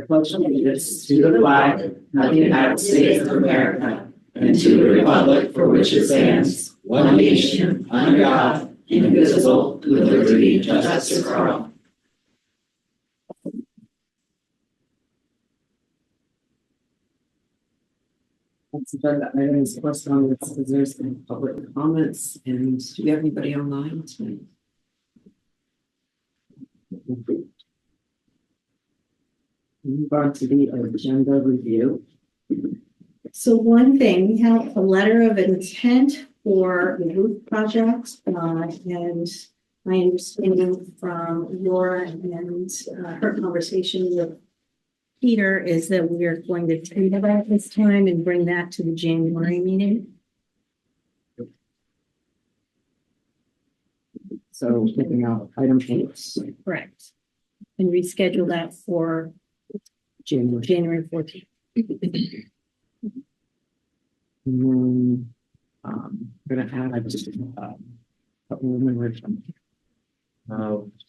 pledge allegiance to the flag of the United States of America and to the republic for which it stands, one nation, under God, indivisible, with liberty and justice for all. Next agenda item is correspondence. There's any public comments, and do we have anybody online tonight? Move on to the agenda review. So one thing, we have a letter of intent for the roof project, and my understanding from Laura and her conversation with Peter is that we are going to table that this time and bring that to the January meeting. So picking out item 8. Correct. And reschedule that for January 14th. And then we're gonna add just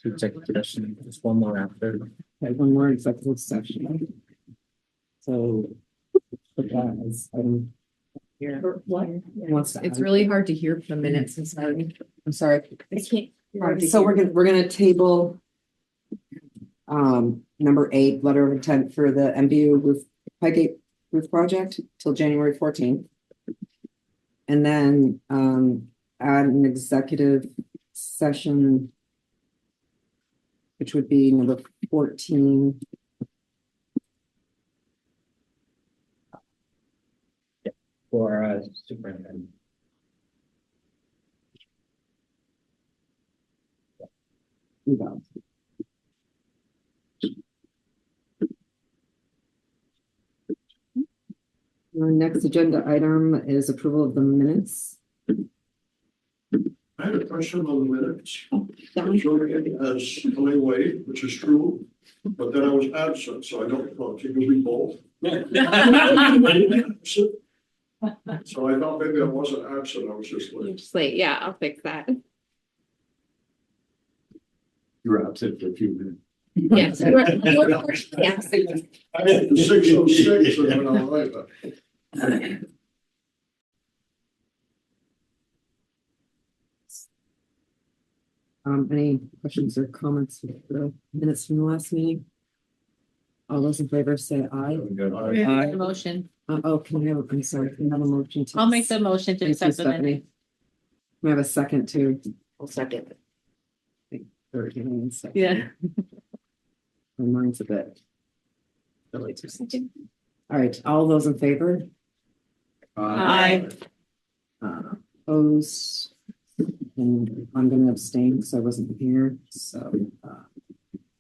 to executive session, just one more after. okay, one more executive session. So put that as item here. For what? Wants to It's add- really hard to hear from the minutes. I'm sorry. I can't. So we're gonna table number 8, letter of intent for the MBU roof Highgate roof project till January 14th. And then add an executive session, which would be number 14. For superintendent. Our next agenda item is approval of the minutes. I had a question on the minutes. Showing it as Kelly Wade, which is true, but then I was absent, so I don't know. Can you read both? So I thought maybe I wasn't absent, I was just You're late. just late. Yeah, I'll fix that. You were absent for a few minutes. Yes. Yeah. I mean, 6:06 and then I'll write that. Any questions or comments for the minutes from the last meeting? All those in favor say aye. Aye. Motion. Can we have, I'm sorry, can we have a motion to? I'll make the motion to Thank you, accept the minutes. Stephanie. We have a second too. I'll second. Third, and second. Yeah. And mine's a bit. Really too soon. All right, all those in favor? Aye. Opposed? And I'm gonna abstain because I wasn't here, so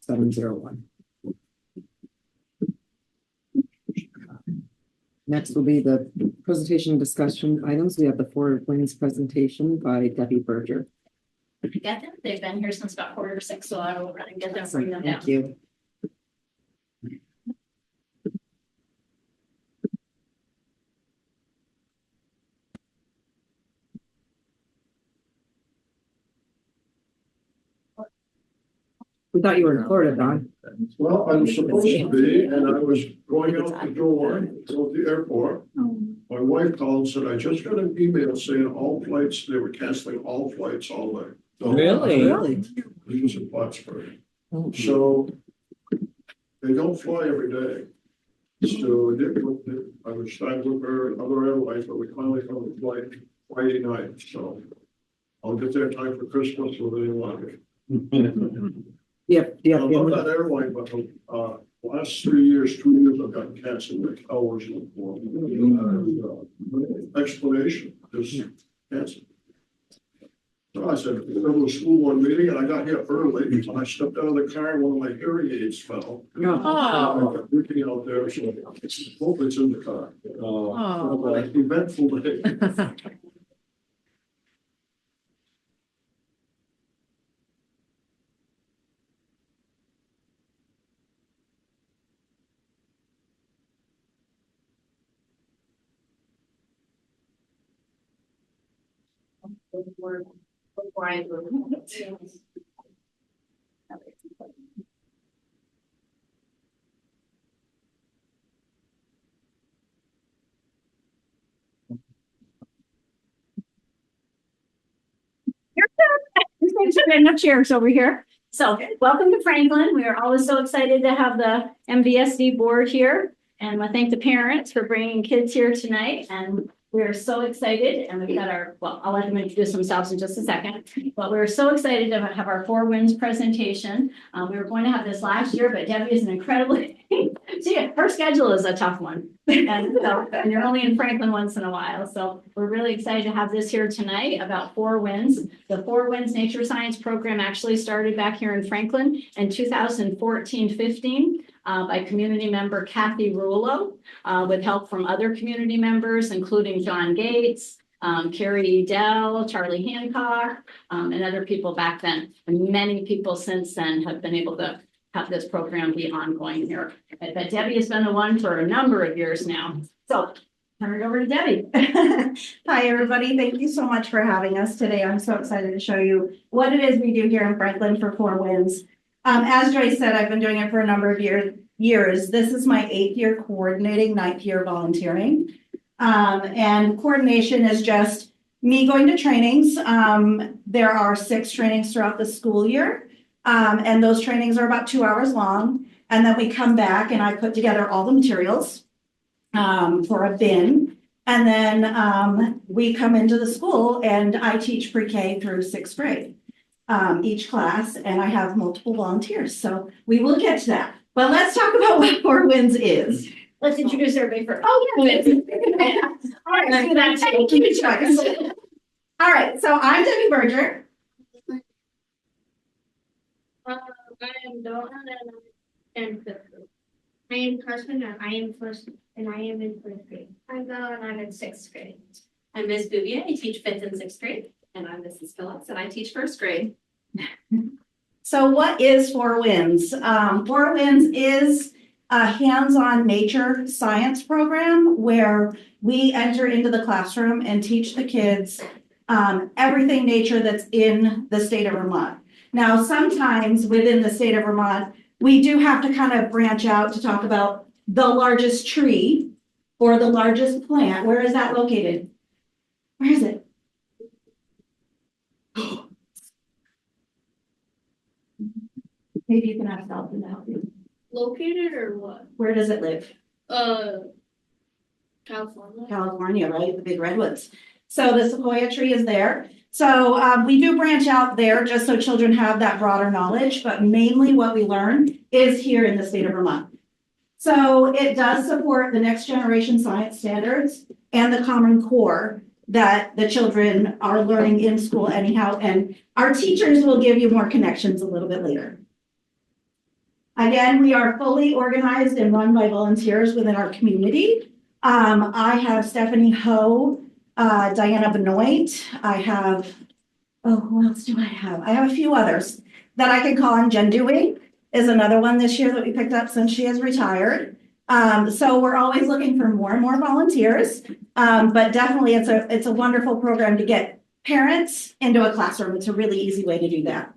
701. Next will be the presentation and discussion items. We have the Four Winds presentation by Debbie Berger. Get them. They've been here since about 5:45, so I will run and get them, bring them down. Thank you. We thought you were in Florida, Don. Well, I'm supposed to be, and I was going out the door to go to the airport. My wife called and said, I just got an email saying all flights, they were canceling all flights all day. So- Really? This was in Plattsburgh. So they don't fly every day. So I was trying with her and other airlines, but we finally found a flight Friday night, so I'll get there in time for Christmas with anyone. Yep, I love that airline, but last 3 years, 2 years, I've gotten canceled like hours before. Explanation, just canceled. So I said, there was a school board meeting and I got here early, and I stepped out of the car and one of my hearing aids fell. I got looking out there, so hopefully it's in the car. Oh. Eventful day. Before I go. Well, I'm supposed to be, and I was going out the door. Okay. I wife called and said, I just got an email saying all flights, they were canceling all flights all day. So I said, there was a school board meeting and I was going out the door. And my wife called and said, I just got an email saying all flights, they were canceling all flights all day. So I said, well, enough chairs over here. So welcome to Franklin. We are always so excited to have the MVSD board here. And I thank the parents for bringing kids here tonight. And we're so excited. And we've got well, I'll let them introduce themselves in just a second. But we're so excited to have our Four Winds presentation. We were going to have this last year, but Debbie is an incredibly, her schedule is a tough one. And you're only in Franklin once in a while. So we're really excited to have this here tonight about Four Winds. The Four Winds Nature Science program actually started back here in Franklin in 2014-15 by community member Kathy Rulo with help from other community members, including John Gates, Carrie Dell, Charlie Hancock, and other people back then. And many people since then have been able to have this program be ongoing here. But Debbie has been the one for a number of years now. So turn it over to Debbie. Hi, everybody. Thank you so much for having us today. I'm so excited to show you what it is we do here in Franklin for Four Winds. As Joyce said, I've been doing it for a number of years. This is my 8th year coordinating, 9th year volunteering. And coordination is just me going to trainings. There are 6 trainings throughout the school year. And those trainings are about 2 hours long. And then we come back and I put together all the materials for a bin. And then we come into the school and I teach pre-K through 6th grade, each class, and I have multiple volunteers. So we will get to that. But let's talk about what Four Winds is. Let's introduce everybody first. Oh, yeah. All right, let's do that. Thank you, Joyce. All right, so I'm Debbie Berger. I am Donna and I am 5th grade. I am Carson and I am in 1st grade. I'm Bella and I'm in 6th grade. I'm Ms. Bouvier, I teach 5th and 6th grade. And I'm Mrs. Phillips and I teach 1st grade. So what is Four Winds? Four Winds is a hands-on nature science program where we enter into the classroom and teach the kids everything nature that's in the state of Vermont. Now, sometimes within the state of Vermont, we do have to kind of branch out to talk about the largest tree or the largest plant. Where is that located? Where is it? Maybe you can ask Dalton to help you. Located or what? Where does it live? California. California, right? The big redwoods. So the sequoia tree is there. So we do branch out there just so children have that broader knowledge, but mainly what we learn is here in the state of Vermont. So it does support the next generation science standards and the Common Core that the children are learning in school anyhow. And our teachers will give you more connections a little bit later. Again, we are fully organized and run by volunteers within our community. I have Stephanie Ho, Diana Benoit. I have, who else do I have? I have a few others that I can call on. Jen Dewey is another one this year that we picked up since she has retired. So we're always looking for more and more volunteers, but definitely it's a wonderful program to get parents into a classroom. It's a really easy way to do that.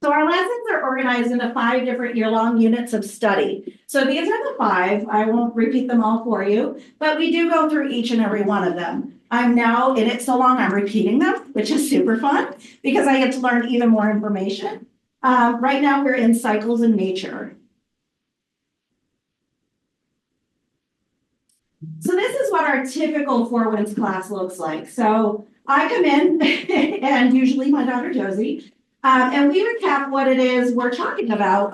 So our lessons are organized into 5 different year-long units of study. So these are the 5. I won't repeat them all for you, but we do go through each and every one of them. I'm now in it so long I'm repeating them, which is super fun because I get to learn even more information. Right now we're in cycles in nature. So this is what our typical Four Winds class looks like. So I come in and usually my daughter Josie, and we recap what it is we're talking about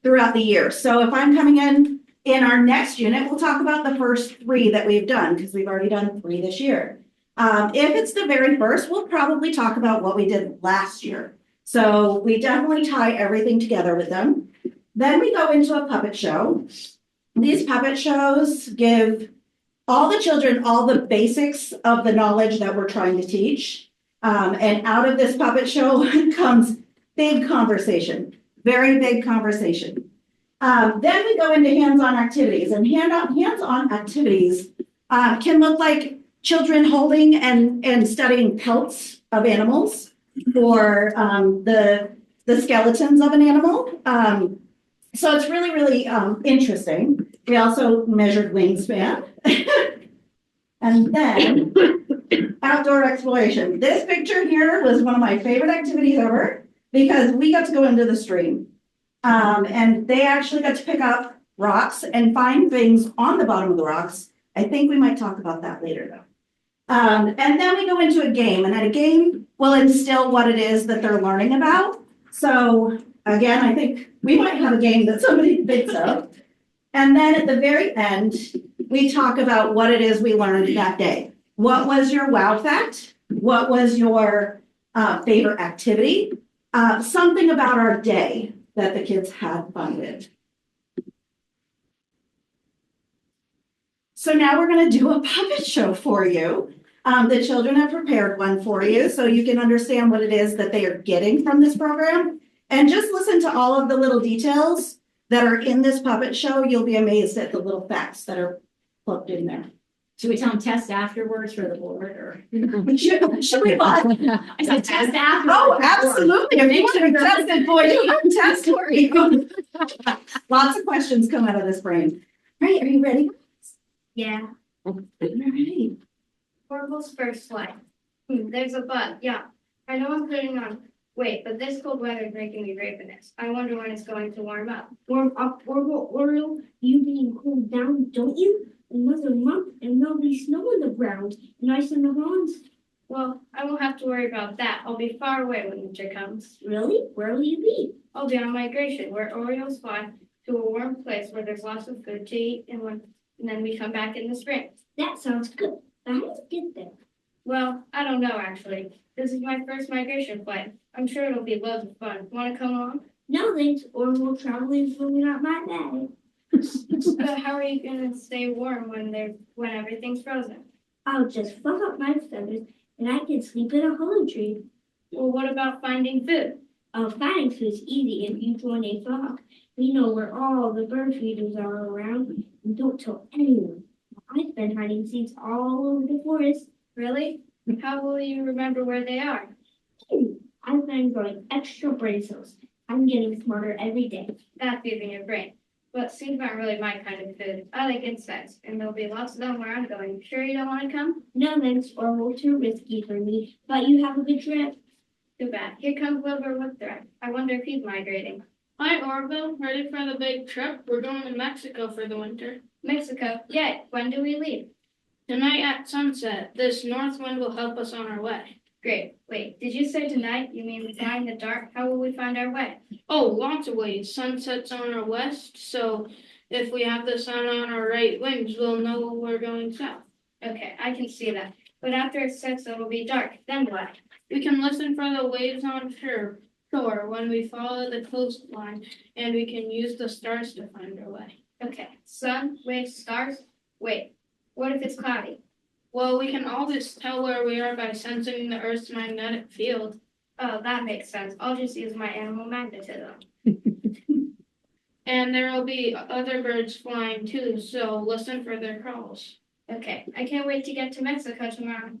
throughout the year. So if I'm coming in our next unit, we'll talk about the first 3 that we've done because we've already done 3 this year. If it's the very first, we'll probably talk about what we did last year. So we definitely tie everything together with them. Then we go into a puppet show. These puppet shows give all the children all the basics of the knowledge that we're trying to teach. And out of this puppet show comes big conversation, very big conversation. Then we go into hands-on activities, and hands-on activities can look like children holding and studying pelts of animals or the skeletons of an animal. So it's really, really interesting. We also measured wingspan. And then outdoor exploration. This picture here was one of my favorite activities ever because we got to go into the stream. And they actually got to pick up rocks and find things on the bottom of the rocks. I think we might talk about that later though. And then we go into a game, and at a game will instill what it is that they're learning about. So again, I think we might have a game that somebody thinks of. And then at the very end, we talk about what it is we learned that day. What was your wow fact? What was your favorite activity? Something about our day that the kids had fun with. So now we're going to do a puppet show for you. The children have prepared one for you so you can understand what it is that they are getting from this program. And just listen to all of the little details that are in this puppet show. You'll be amazed at the little facts that are plugged in there. Should we tell them test afterwards for the board or? Should we? I said test after. Oh, absolutely. If you want to be tested, boy, you have a test for you. Lots of questions come out of this brain. All right, are you ready? Yeah. All right. Oracle's first slide. There's a bug. Yeah. I know I'm putting on weight, but this cold weather is making me ravenous. I wonder when it's going to warm up. Warm up, Oriole. You mean cool down, don't you? Another month and there'll be snow on the ground, and ice on the lawns. Well, I won't have to worry about that. I'll be far away when winter comes. Really? Where will you be? I'll be on migration, where Orioles fly to a warm place where there's lots of food to eat, and then we come back in the spring. That sounds good. But how do you get there? Well, I don't know actually. This is my first migration flight. I'm sure it'll be loads of fun. Want to come along? No thanks, Oriole traveling is really not my bag. But how are you gonna stay warm when everything's frozen? I'll just fluff up my feathers and I can sleep in a hollow tree. Well, what about finding food? Finding food's easy if you join a flock. We know where all the bird feeders are around, and don't tell anyone. I've been hiding seeds all over the forest. Really? How will you remember where they are? I've been growing extra brain cells. I'm getting smarter every day. That's using your brain. But seeds aren't really my kind of food. I like insects, and there'll be lots of them where I'm going. Sure you don't want to come? No thanks, Oriole, too risky for me. But you have a good trip. Too bad. Here comes Wilbur with threat. I wonder if he's migrating. Hi, Orville. Ready for the big trip? We're going to Mexico for the winter. Mexico? Yay. When do we leave? Tonight at sunset. This north wind will help us on our way. Great. Wait, did you say tonight? You mean fly in the dark? How will we find our way? Oh, lots of ways. Sunset's on our west, so if we have the sun on our right wings, we'll know we're going south. Okay, I can see that. But after it sets, it'll be dark. Then what? We can listen for the waves on shore when we follow the coastline, and we can use the stars to find our way. Okay, sun, waves, stars. Wait, what if it's cloudy? Well, we can always tell where we are by sensing the Earth's magnetic field. Oh, that makes sense. I'll just use my animal magnetism. And there will be other birds flying too, so listen for their calls. Okay, I can't wait to get to Mexico tomorrow.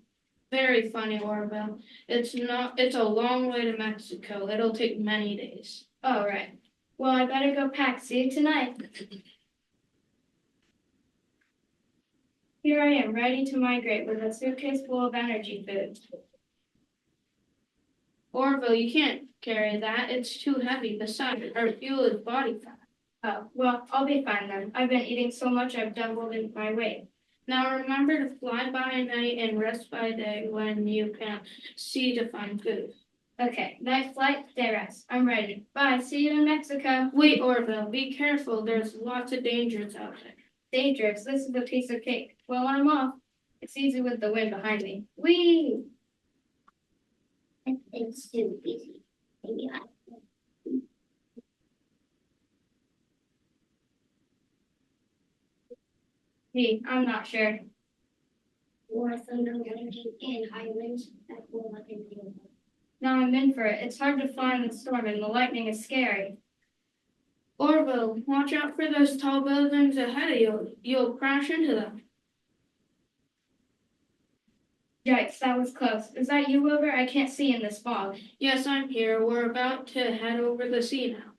Very funny, Orville. It's a long way to Mexico. It'll take many days. All right. Well, I better go pack. See you tonight. Here I am, ready to migrate with a suitcase full of energy food. Orville, you can't carry that. It's too heavy. Besides, our fuel is body fat. Oh, well, I'll be fine then. I've been eating so much I've doubled in my weight. Now remember to fly by night and rest by day when you can see to find food. Okay, night flight, day rest. I'm ready. Bye, see you in Mexico. Wait, Orville, be careful. There's lots of dangers out there. Dangerous. This is a piece of cake. Well, when I'm off, it's easy with the wind behind me. Whee! It's too busy. Maybe I. I'm not sure. Or thunder, lightning, and high winds that will not be able. Now I'm in for it. It's hard to fly in the storm, and the lightning is scary. Orville, watch out for those tall buildings ahead of you. You'll crash into them. Yikes, that was close. Is that you, Wilbur? I can't see in this fog. Yes, I'm here. We're about to head over the sea now.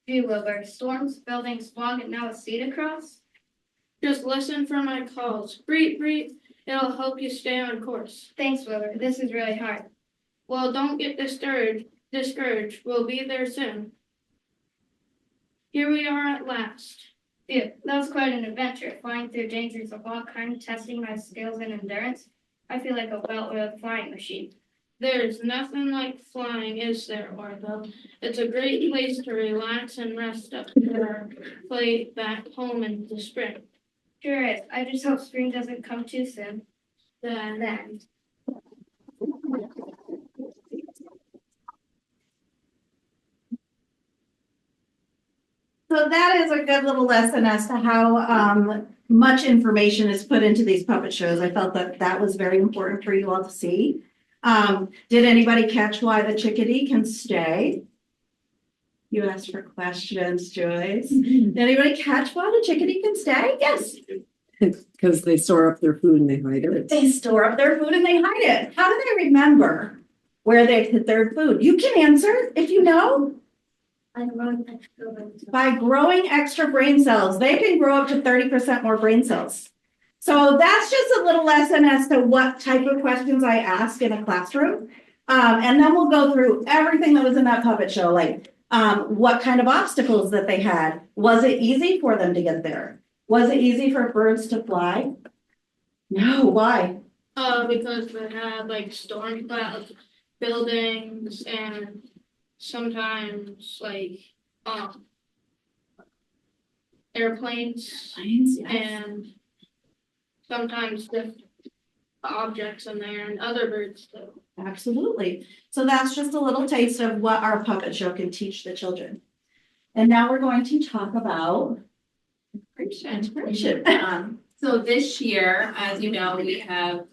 Gee, Wilbur. Storms, buildings, fog, and now a sea to cross? Just listen for my calls. Breat, breat. It'll help you stay on course. Thanks, Willard. This is really hard. Well, don't get discouraged. We'll be there soon. Here we are at last. Phew, that was quite an adventure, flying through dangers of all kinds, testing my skills and endurance. I feel like a well-oiled flying machine. There's nothing like flying, is there, Orville? It's a great place to relax and rest up for our flight back home in the spring. Sure is. I just hope spring doesn't come too soon. Then, So that is a good little lesson as to how much information is put into these puppet shows. I felt that that was very important for you all to see. Did anybody catch why the chickadee can stay? You asked for questions, Joyce. Did anybody catch why the chickadee can stay? Yes. Because they store up their food and they hide it. They store up their food and they hide it. How do they remember where they hid their food? You can answer if you know. By growing extra brain cells. They can grow up to 30% more brain cells. So that's just a little lesson as to what type of questions I ask in a classroom. And then we'll go through everything that was in that puppet show, like what kind of obstacles that they had. Was it easy for them to get there? Was it easy for birds to fly? No, why? because they had like storm clouds, buildings, and sometimes like airplanes Planes, yes. and sometimes different objects in there and other birds too. Absolutely. So that's just a little taste of what our puppet show can teach the children. And now we're going to talk about integration. So this year, as you know, we have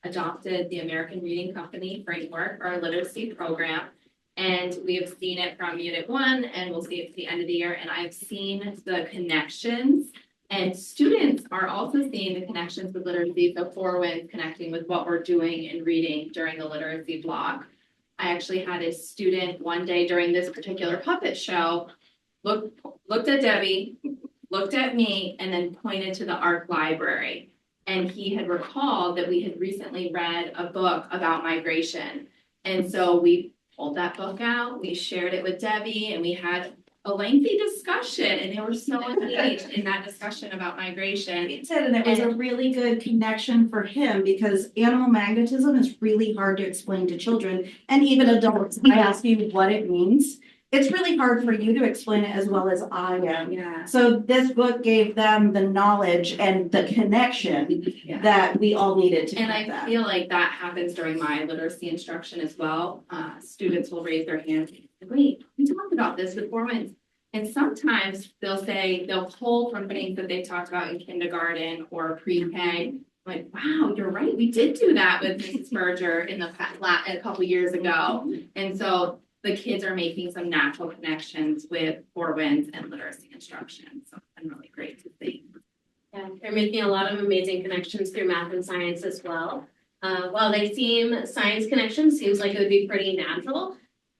adopted the American Reading Company framework for our literacy program. And we have seen it from Unit 1 and we'll see it at the end of the year. And I've seen the connections, and students are also seeing the connections with literacy. So Four Winds connecting with what we're doing in reading during the literacy block. I actually had a student one day during this particular puppet show looked at Debbie, looked at me, and then pointed to the ARC library. And he had recalled that we had recently read a book about migration. And so we pulled that book out, we shared it with Debbie, and we had a lengthy discussion, and they were so engaged in that discussion about migration. It did, and it was a really good connection for him because animal magnetism is really hard to explain to children and even adults. I ask you what it means. It's really hard for you to explain it as well as I am. Yeah. So this book gave them the knowledge and the connection that we all needed to And I get that. feel like that happens during my literacy instruction as well. Students will raise their hands, wait, we talked about this with Four Winds. And sometimes they'll pull from things that they talked about in kindergarten or pre-K. Like, wow, you're right, we did do that with Mrs. Berger in the a couple years ago. And so the kids are making some natural connections with Four Winds and literacy instruction. So it's been really great to see. Yeah, they're making a lot of amazing connections through math and science as well. While they seem science connections, seems like it would be pretty natural.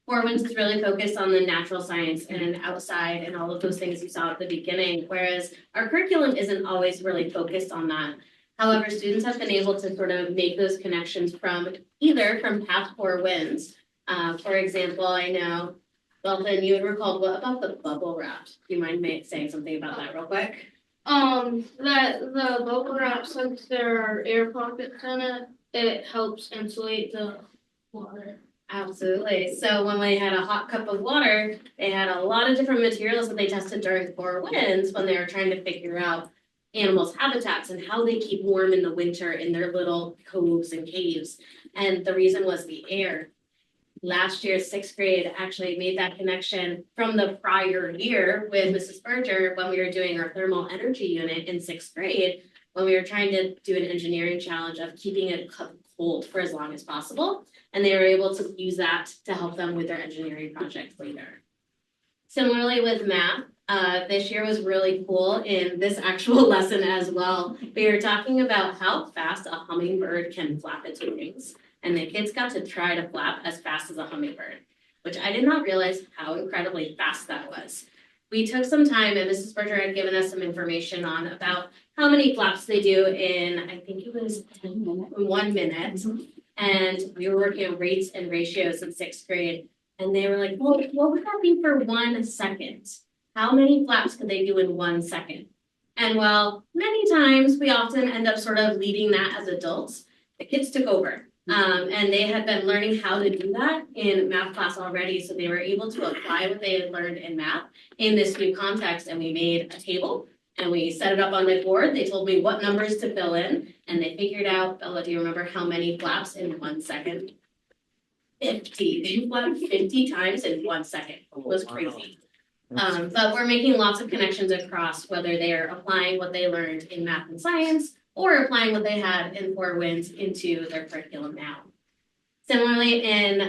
Four Winds is really focused on the natural science and outside and all of those things you saw at the beginning, whereas our curriculum isn't always really focused on that. However, students have been able to sort of make those connections from past Four Winds. For example, I know, well, then you had recalled what about the bubble wrap? Do you mind saying something about that real quick? That the bubble wrap, since there are air pockets in it, it helps insulate the water. Absolutely. So when we had a hot cup of water, they had a lot of different materials that they tested during Four Winds when they were trying to figure out animals' habitats and how they keep warm in the winter in their little coves and caves. And the reason was the air. Last year, 6th grade actually made that connection from the prior year with Mrs. Berger when we were doing our thermal energy unit in 6th grade, when we were trying to do an engineering challenge of keeping it cold for as long as possible. And they were able to use that to help them with their engineering project later. Similarly with math, this year was really cool in this actual lesson as well. We were talking about how fast a hummingbird can flap its wings. And the kids got to try to flap as fast as a hummingbird, which I did not realize how incredibly fast that was. We took some time, and Mrs. Berger had given us some information on about how many flaps they do in, I think it was 1 minute. And we were working on rates and ratios in 6th grade. And they were like, well, what would that be for 1 second? How many flaps could they do in 1 second? And well, many times we often end up sort of leading that as adults. The kids took over. And they had been learning how to do that in math class already. So they were able to apply what they had learned in math in this new context. And we made a table and we set it up on the board. They told me what numbers to fill in and they figured out, Bella, do you remember how many flaps in 1 second? 50. They flapped 50 times in 1 second. It was crazy. But we're making lots of connections across whether they're applying what they learned in math and science or applying what they had in 4 Winds into their curriculum now. Similarly, in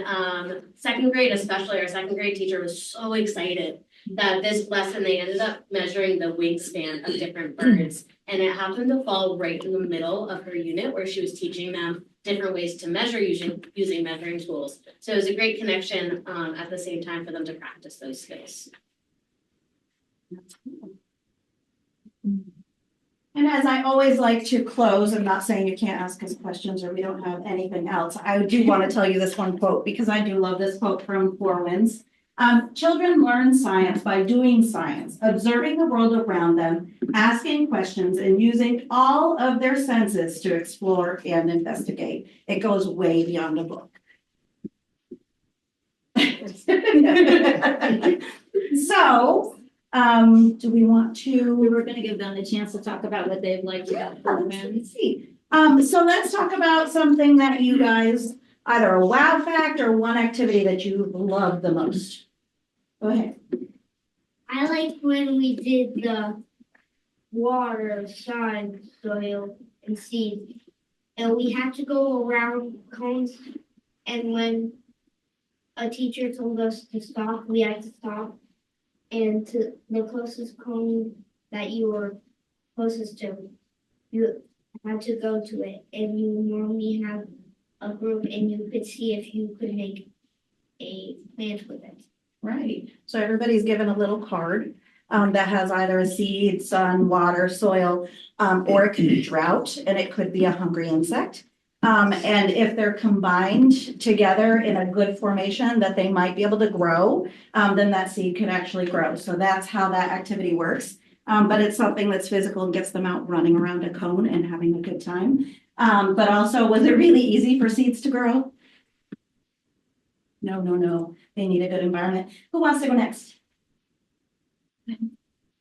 2nd grade, especially our 2nd grade teacher was so excited that this lesson, they ended up measuring the wingspan of different birds. And it happened to fall right in the middle of her unit where she was teaching them different ways to measure using measuring tools. So it was a great connection at the same time for them to practice those skills. And as I always like to close, I'm not saying you can't ask us questions or we don't have anything else. I do want to tell you this one quote because I do love this quote from 4 Winds. Children learn science by doing science, observing the world around them, asking questions, and using all of their senses to explore and investigate. It goes way beyond a book. So, do we want to? We were gonna give them the chance to talk about what they've liked about the Let's see. So let's talk about something that you guys, either a wow fact or one activity that you love the most. Go ahead. I liked when we did the water, sun, soil, and seed. And we had to go around cones, and when a teacher told us to stop, we had to stop. And to the closest cone that you were closest to, you had to go to it. And you normally have a group and you could see if you could make a plant with it. Right. So everybody's given a little card that has either a seed, sun, water, soil, or it could be drought, and it could be a hungry insect. And if they're combined together in a good formation that they might be able to grow, then that seed can actually grow. So that's how that activity works. But it's something that's physical and gets them out running around a cone and having a good time. But also, was it really easy for seeds to grow? No. They need a good environment. Who wants to go next?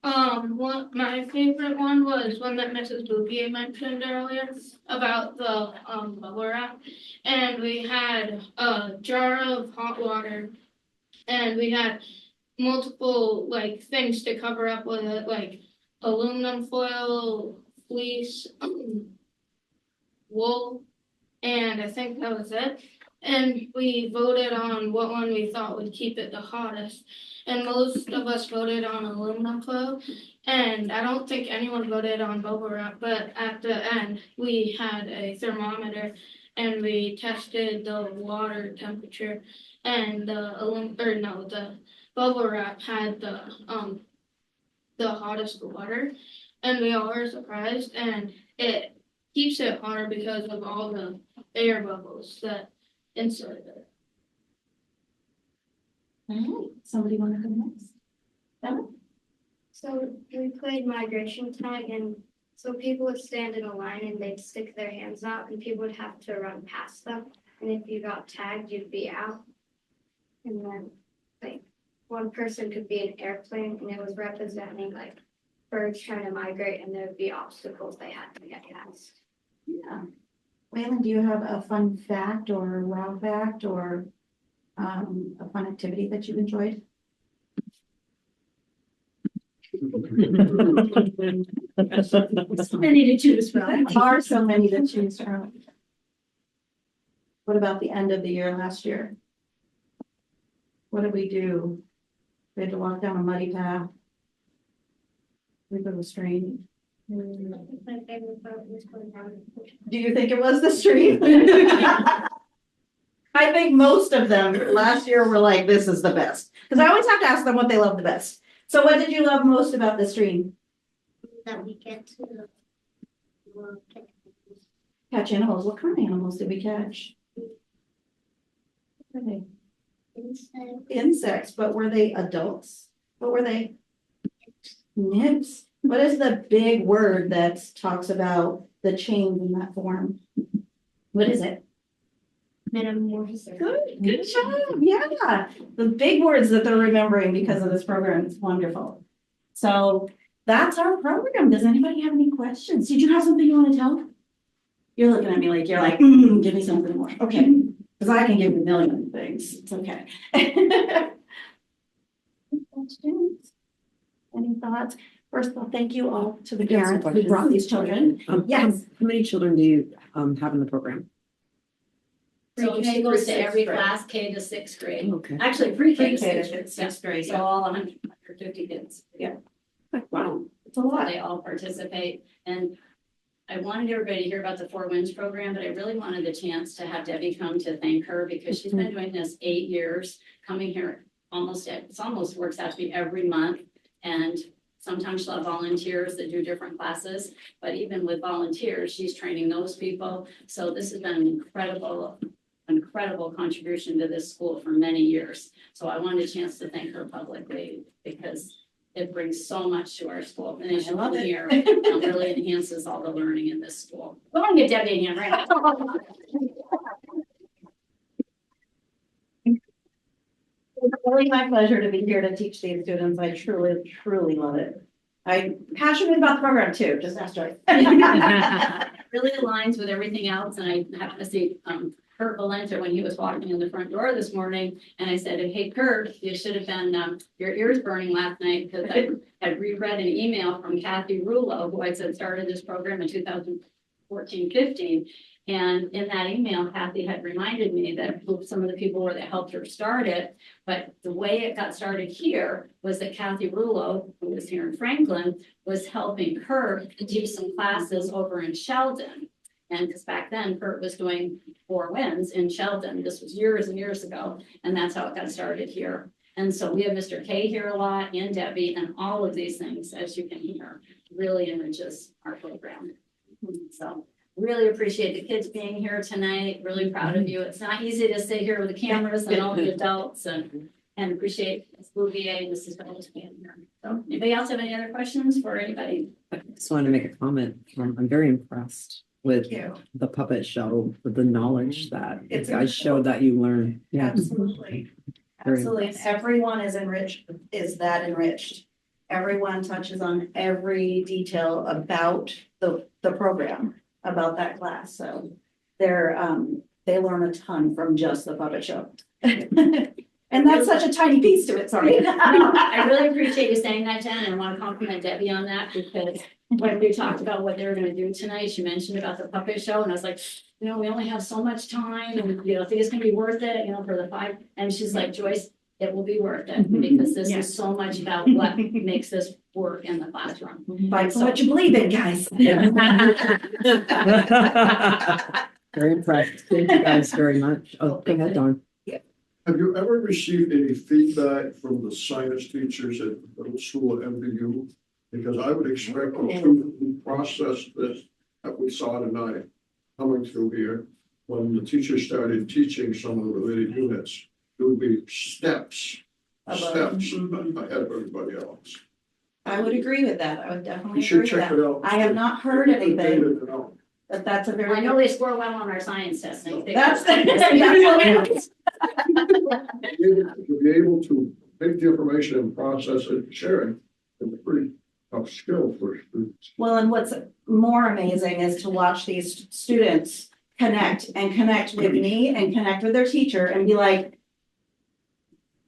My favorite one was one that Mrs. Bouvier mentioned earlier about the bubble wrap. And we had a jar of hot water and we had multiple things to cover up with it, like aluminum foil, fleece, wool, and I think that was it. And we voted on what one we thought would keep it the hottest. And most of us voted on aluminum foil. And I don't think anyone voted on bubble wrap, but at the end, we had a thermometer and we tested the water temperature. And the bubble wrap had the hottest water. And we all were surprised. And it keeps it hotter because of all the air bubbles that inside it. All right. Somebody want to go next? Bella? So we played migration tag, and so people would stand in a line and they'd stick their hands out and people would have to run past them. And if you got tagged, you'd be out. And then one person could be an airplane and it was representing birds trying to migrate and there would be obstacles they had to get past. Yeah. Waylon, do you have a fun fact or a wow fact or a fun activity that you enjoyed? So many to choose from. There are so many to choose from. What about the end of the year last year? What did we do? We had to walk down a muddy path. We go to a stream. My favorite part was going down. Do you think it was the stream? I think most of them last year were like, this is the best. Because I always have to ask them what they love the best. So what did you love most about the stream? That we get to Catch animals. What kind of animals did we catch? What were they? Insects, but were they adults? What were they? Nymphs? What is the big word that talks about the change in that form? What is it? Metamorphosis. Good job. Yeah. The big words that they're remembering because of this program is wonderful. So that's our program. Does anybody have any questions? Did you have something you want to tell? You're looking at me like you're like, give me something more. Okay. Because I can give you a million things. It's okay. Any questions? Any thoughts? First of all, thank you all to the I got some parents who questions. brought these children. Yes. How many children do you have in the program? So Pre-K K goes through to every 6th grade. class, K to 6th grade. Okay. Actually, pre-K to Pre-K to 6th grade. 6th grade, So yeah. all 150 kids. Wow. It's a So lot. they all participate. And I wanted everybody to hear about the Four Winds program, but I really wanted the chance to have Debbie come to thank her because she's been doing this 8 years, coming here it almost works out to be every month. And sometimes she'll have volunteers that do different classes, but even with volunteers, she's training those people. So this has been an incredible contribution to this school for many years. So I wanted a chance to thank her publicly because it brings so much to our school. And as you love it. hear, it really enhances all the learning in this school. Go and get Debbie in here right now. It's really my pleasure to be here to teach these students. I truly, truly love it. I'm passionate about the program too, just ask Joyce. Really aligns with everything else. And I happened to see Kurt Valenta when he was walking in the front door this morning. And I said, hey, Kurt, you should have been, your ears burning last night because I had reread an email from Kathy Rulo, who I said started this program in 2014-15. And in that email, Kathy had reminded me that some of the people were that helped her start it. But the way it got started here was that Kathy Rulo, who was here in Franklin, was helping Kurt to teach some classes over in Sheldon. And because back then Kurt was doing Four Winds in Sheldon. This was years and years ago. And that's how it got started here. And so we have Mr. K here a lot and Debbie, and all of these things, as you can hear, really enriches our program. So really appreciate the kids being here tonight. Really proud of you. It's not easy to sit here with the cameras and all the adults and appreciate Ms. Bouvier and Mrs. Bellows being here. So anybody else have any other questions for anybody? I just wanted to make a comment. I'm very impressed with the puppet show, with the knowledge that you guys showed that you learn. Yeah. Absolutely. Very Absolutely. And everyone is enriched, enriched. Everyone touches on every detail about the program, about that class. So they learn a ton from just the puppet show. And that's such a tiny piece to it, sorry. No, I really appreciate you saying that, Jen, and I want to compliment Debbie on that because when we talked about what they were going to do tonight, she mentioned about the puppet show, and I was like, we only have so much time, and I think it's going to be worth it, for the 5. And she's like, Joyce, it will be worth it because this is so much about what makes this work in the classroom. Fight for what you believe in, guys. Very impressed. Thank you guys very much. Oh, go ahead, Dawn. Have you ever received any feedback from the science teachers at the middle school at MVU? Because I would expect them to process this that we saw tonight coming through here. When the teachers started teaching some of the related units, there would be steps ahead of everybody else. I would agree with that. I would definitely You should agree with check that. it out. I have not heard anything, but that's a Well, I very know they score well on our science testing. that's To be able to take the information and process it and share it is a pretty tough skill for students. well, and what's more amazing is to watch these students connect with me and connect with their teacher and be like,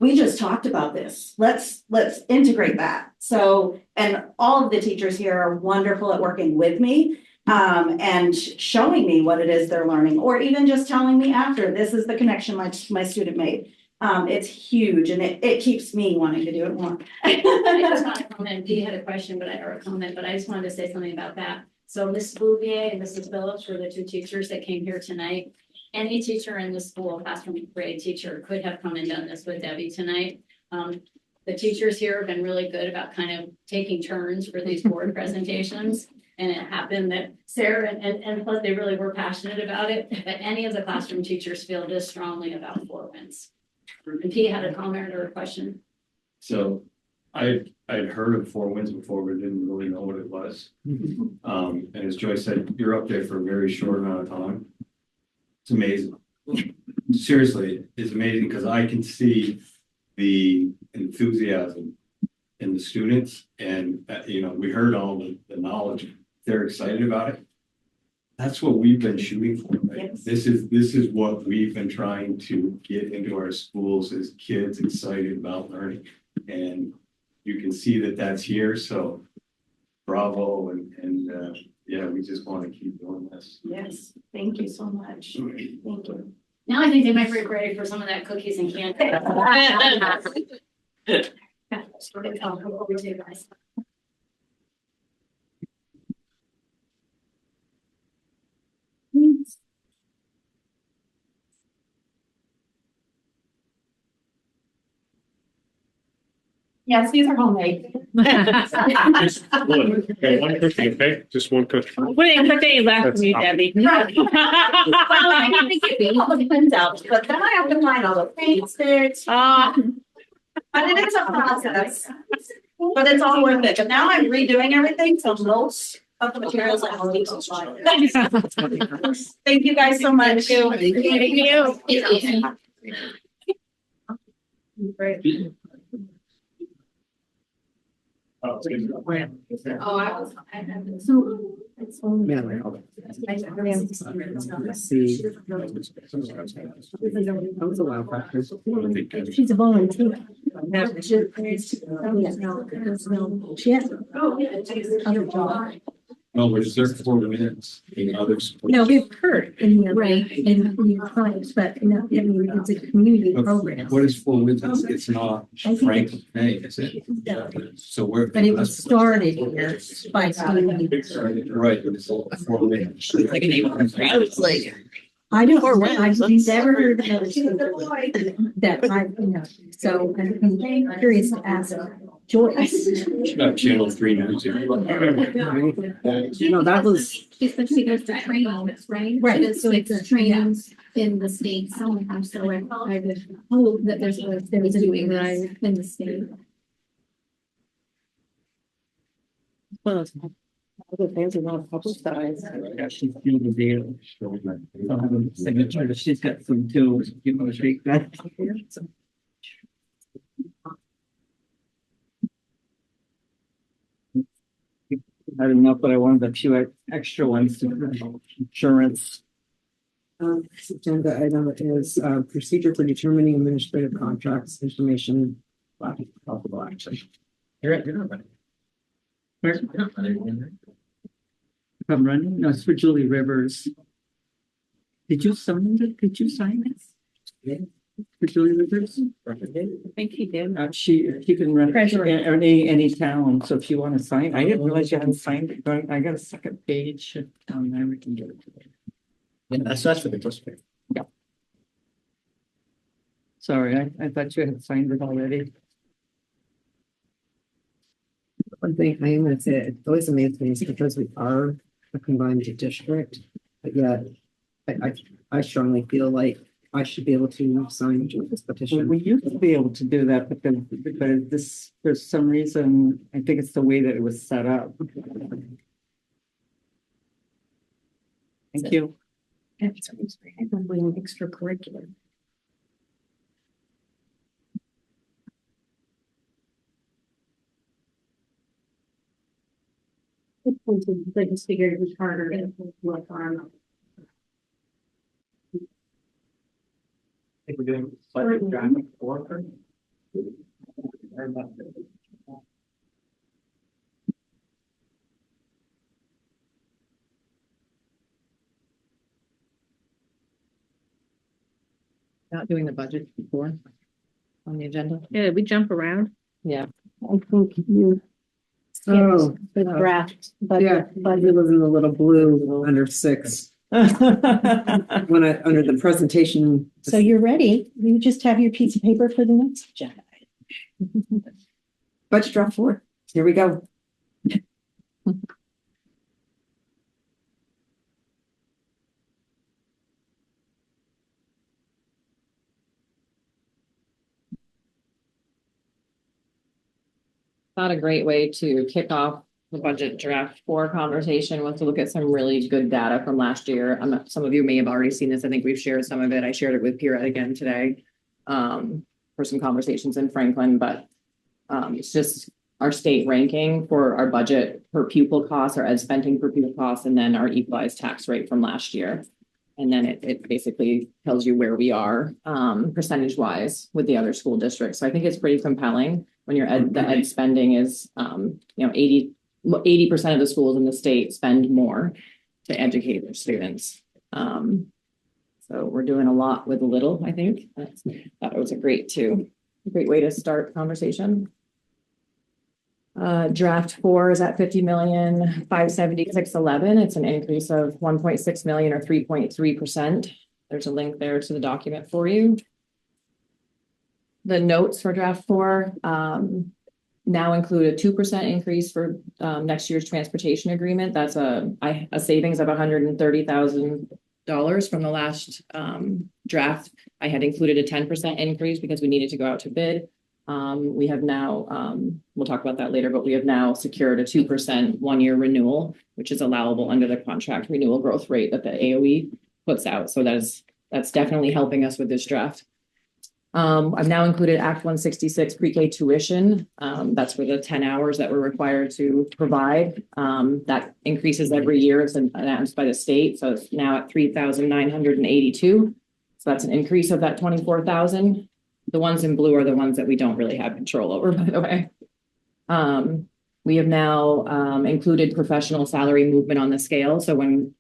we just talked about this. Let's integrate that. So, and all of the teachers here are wonderful at working with me and showing me what it is they're learning, or even just telling me after, this is the connection my student made. It's huge and it keeps me wanting to do it more. I just want to comment. Dee had a question, or a comment, but I just wanted to say something about that. So Ms. Bouvier and Mrs. Phillips were the 2 teachers that came here tonight. Any teacher in the school, classroom grade teacher, could have come and done this with Debbie tonight. The teachers here have been really good about kind of taking turns for these board presentations. And it happened that Sarah and plus they really were passionate about it, but any of the classroom teachers feel this strongly about Four Winds. And P had a comment or a question. So I'd heard of Four Winds before, but didn't really know what it was. And as Joyce said, you're up there for a very short amount of time. It's amazing. Seriously, it's amazing because I can see the enthusiasm in the students, and we heard all the knowledge. They're excited about it. That's what we've been shooting for, right? Yes. This is what we've been trying to get into our schools, is kids excited about learning, and you can see that that's here. So bravo, and yeah, we just want to keep doing this. Yes, thank you so much. Thank you. Now I think they might be ready for some of that cookies and candy. Over to you guys. Yes, these are homemade. Just one, okay, one cookie, okay? Just one cookie. What a day left for you, Debbie. Well, I have to get all the pins out, but then I have to find all the paint sticks. But it is a process. But it's all worth it. But now I'm redoing everything, so most of the materials I will need to try. Thank you guys so much. Thank you. Great. Oh, it's good. Oh, I was. So it's only. Yeah, let's see. That was a while back. She's a volunteer. She has. Other job. No, but is there 4 minutes in other schools? No, we've heard in the in your clients, but no, I mean, it's a community program. What is 4 Winds? It's not Franklin May, is it? So we're. But it was started here by community. Right, but it's all 4 Winds. I was like, I don't, I've never heard of another school that so I'm curious to ask Joyce. It's got Channel 3 news. That was, She said she goes to trainings, right? Right. So it's trainings in the state sometimes, so I would hope that there's doing this in the state. well, other things are not publicized. She's still the deal. I'll have a signature. She's got some too. You want to shake that? I had enough, but I wanted a few extra ones to insurance. this agenda item is procedure for determining administrative contracts, information. Possible action. You're not running. Where? You're not running. I'm running. No, it's for Julie Rivers. Did you sign it? Did you sign this? Yeah. For Julie Rivers? I think he did. She can run Treasurer. any town. So if you want to sign, I didn't realize you hadn't signed it. But I got a second page. Now we can get it today. Yeah, that's for the district. Sorry, I thought you had signed it already. One thing I am gonna say, it always amazes me is because we are a combined district, but yet I strongly feel like I should be able to sign this Well, petition. we used to be able to do that, but then because this, for some reason, I think it's the way that it was set up. Thank you. That's probably an extracurricular. I just figured it was harder to look on. I think we're doing slightly driving worker. Not doing the budget before on the agenda. Yeah, we jump around. Yeah. I think you. Oh, The draft, but. yeah, it was in the little blue under 6. When under the presentation. So you're ready. You just have your piece of paper for the next agenda. Budget draft 4. Here we go. thought a great way to kick off the budget draft 4 conversation was to look at some really good data from last year. Some of you may have already seen this. I think we've shared some of it. I shared it with Pierre again today for some conversations in Franklin, but it's just our state ranking for our budget per pupil costs, our ed spending per pupil costs, and then our equalized tax rate from last year. And then it basically tells you where we are percentage wise with the other school districts. So I think it's pretty compelling when the ed spending is 80% of the schools in the state spend more to educate their students. So we're doing a lot with a little, I think. I thought it was a great way to start conversation. Draft 4 is at 50,576,11. It's an increase of 1.6 million or 3.3%. There's a link there to the document for you. The notes for draft 4 now include a 2% increase for next year's transportation agreement. That's a savings of $130,000 from the last draft. I had included a 10% increase because we needed to go out to bid. We have now, we'll talk about that later, but we have now secured a 2% 1-year renewal, which is allowable under the contract renewal growth rate that the AOE puts out. So that's definitely helping us with this draft. I've now included Act 166 pre-K tuition. That's for the 10 hours that we're required to provide. That increases every year. It's announced by the state. So it's now at 3,982. So that's an increase of that 24,000. The ones in blue are the ones that we don't really have control over, by the way. We have now included professional salary movement on the scale. So when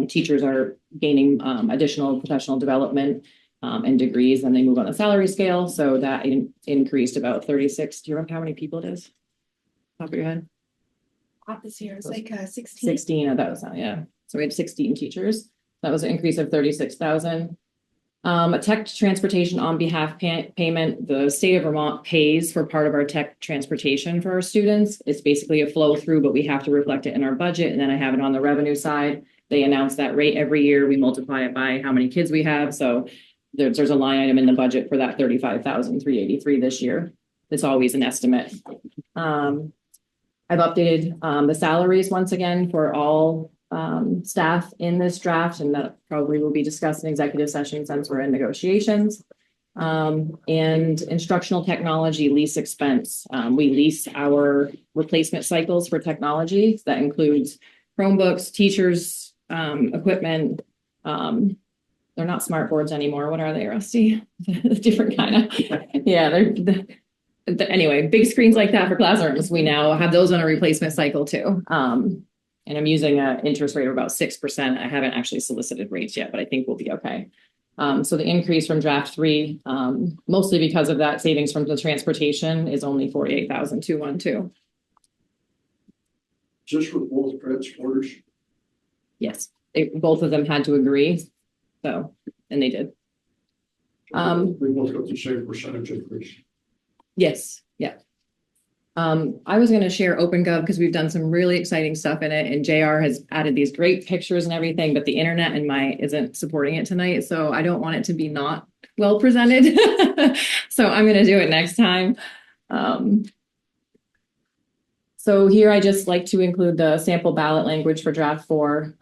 teachers are gaining additional professional development and degrees, then they move on the salary scale. So that increased about 36. Do you remember how many people it is? Top of your head? This year is like 16. 16 of those, yeah. So we had 16 teachers. That was an increase of 36,000. A tech transportation on behalf payment, the state of Vermont pays for part of our tech transportation for our students. It's basically a flow through, but we have to reflect it in our budget. And then I have it on the revenue side. They announce that rate every year. We multiply it by how many kids we have. So there's a line item in the budget for that 35,383 this year. It's always an estimate. I've updated the salaries once again for all staff in this draft, and that probably will be discussed in executive session since we're in negotiations. And instructional technology lease expense. We lease our replacement cycles for technology. That includes Chromebooks, teachers, equipment. They're not smart boards anymore. What are they, Rusty? Different kind of. Yeah, anyway, big screens like that for classrooms. We now have those on a replacement cycle too. And I'm using an interest rate of about 6%. I haven't actually solicited rates yet, but I think we'll be okay. So the increase from draft 3, mostly because of that savings from the transportation, is only 48,212. Just for both transporters? Yes, both of them had to agree. So, and they did. They both got the same percentage increase. Yes, yeah. I was going to share OpenGov because we've done some really exciting stuff in it, and JR has added these great pictures and everything, but the internet isn't supporting it tonight, so I don't want it to be not well presented. So I'm going to do it next time. So here I just like to include the sample ballot language for draft 4.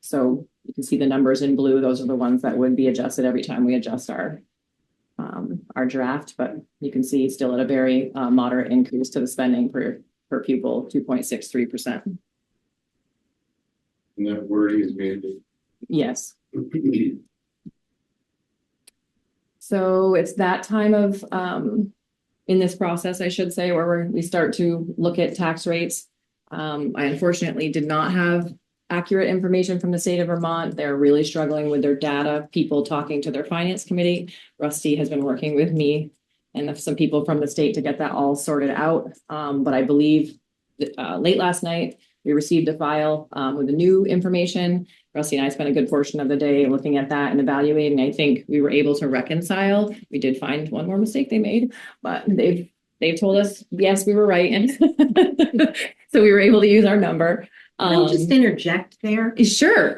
So you can see the numbers in blue. Those are the ones that would be adjusted every time we adjust our draft, but you can see still at a very moderate increase to the spending per pupil, 2.63%. And that wording is made. Yes. So it's that time of in this process, I should say, where we start to look at tax rates. I unfortunately did not have accurate information from the state of Vermont. They're really struggling with their data. People talking to their finance committee. Rusty has been working with me and some people from the state to get that all sorted out. But I believe that, late last night, we received a file with the new information. Rusty and I spent a good portion of the day looking at that and evaluating. I think we were able to reconcile. We did find one more mistake they made, but they've told us, yes, we were right. And so we were able to use our number. I'll just interject there. Sure.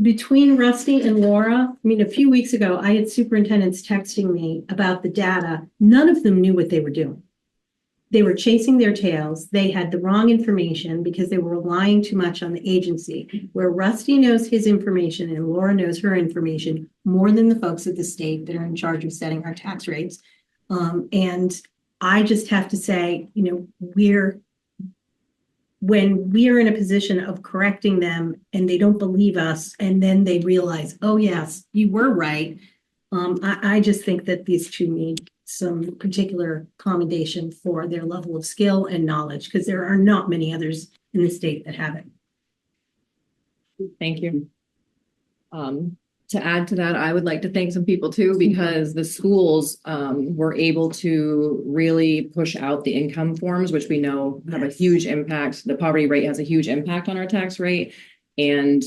Between Rusty and Laura, I mean, a few weeks ago, I had superintendents texting me about the data. None of them knew what they were doing. they were chasing their tails. They had the wrong information because they were relying too much on the agency, where Rusty knows his information and Laura knows her information more than the folks at the state that are in charge of setting our tax rates. And I just have to say, you know, when we are in a position of correcting them and they don't believe us, and then they realize, oh yes, you were right. I just think that these two need some particular commendation for their level of skill and knowledge, because there are not many others in the state that have it. Thank you. To add to that, I would like to thank some people too, because the schools were able to really push out the income forms, which we know have a huge impact. The poverty rate has a huge impact on our tax rate. And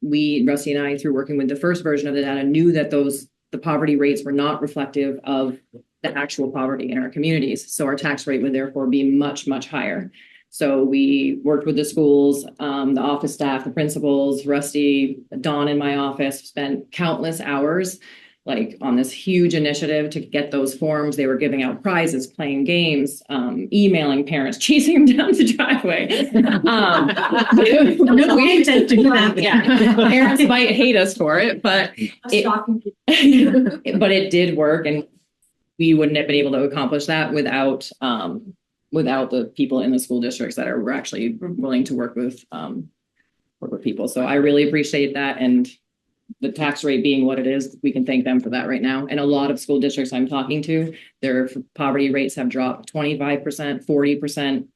Rusty and I, through working with the first version of the data, knew that the poverty rates were not reflective of the actual poverty in our communities. So our tax rate would therefore be much, much higher. So we worked with the schools, the office staff, the principals, Rusty, Dawn in my office, spent countless hours like on this huge initiative to get those forms. They were giving out prizes, playing games, emailing parents, chasing them down the driveway. Parents might hate us for it, but it did work, and we wouldn't have been able to accomplish that without the people in the school districts that were actually willing to work with people. So I really appreciate that. And the tax rate being what it is, we can thank them for that right now. And a lot of school districts I'm talking to, their poverty rates have dropped 25%, 40%.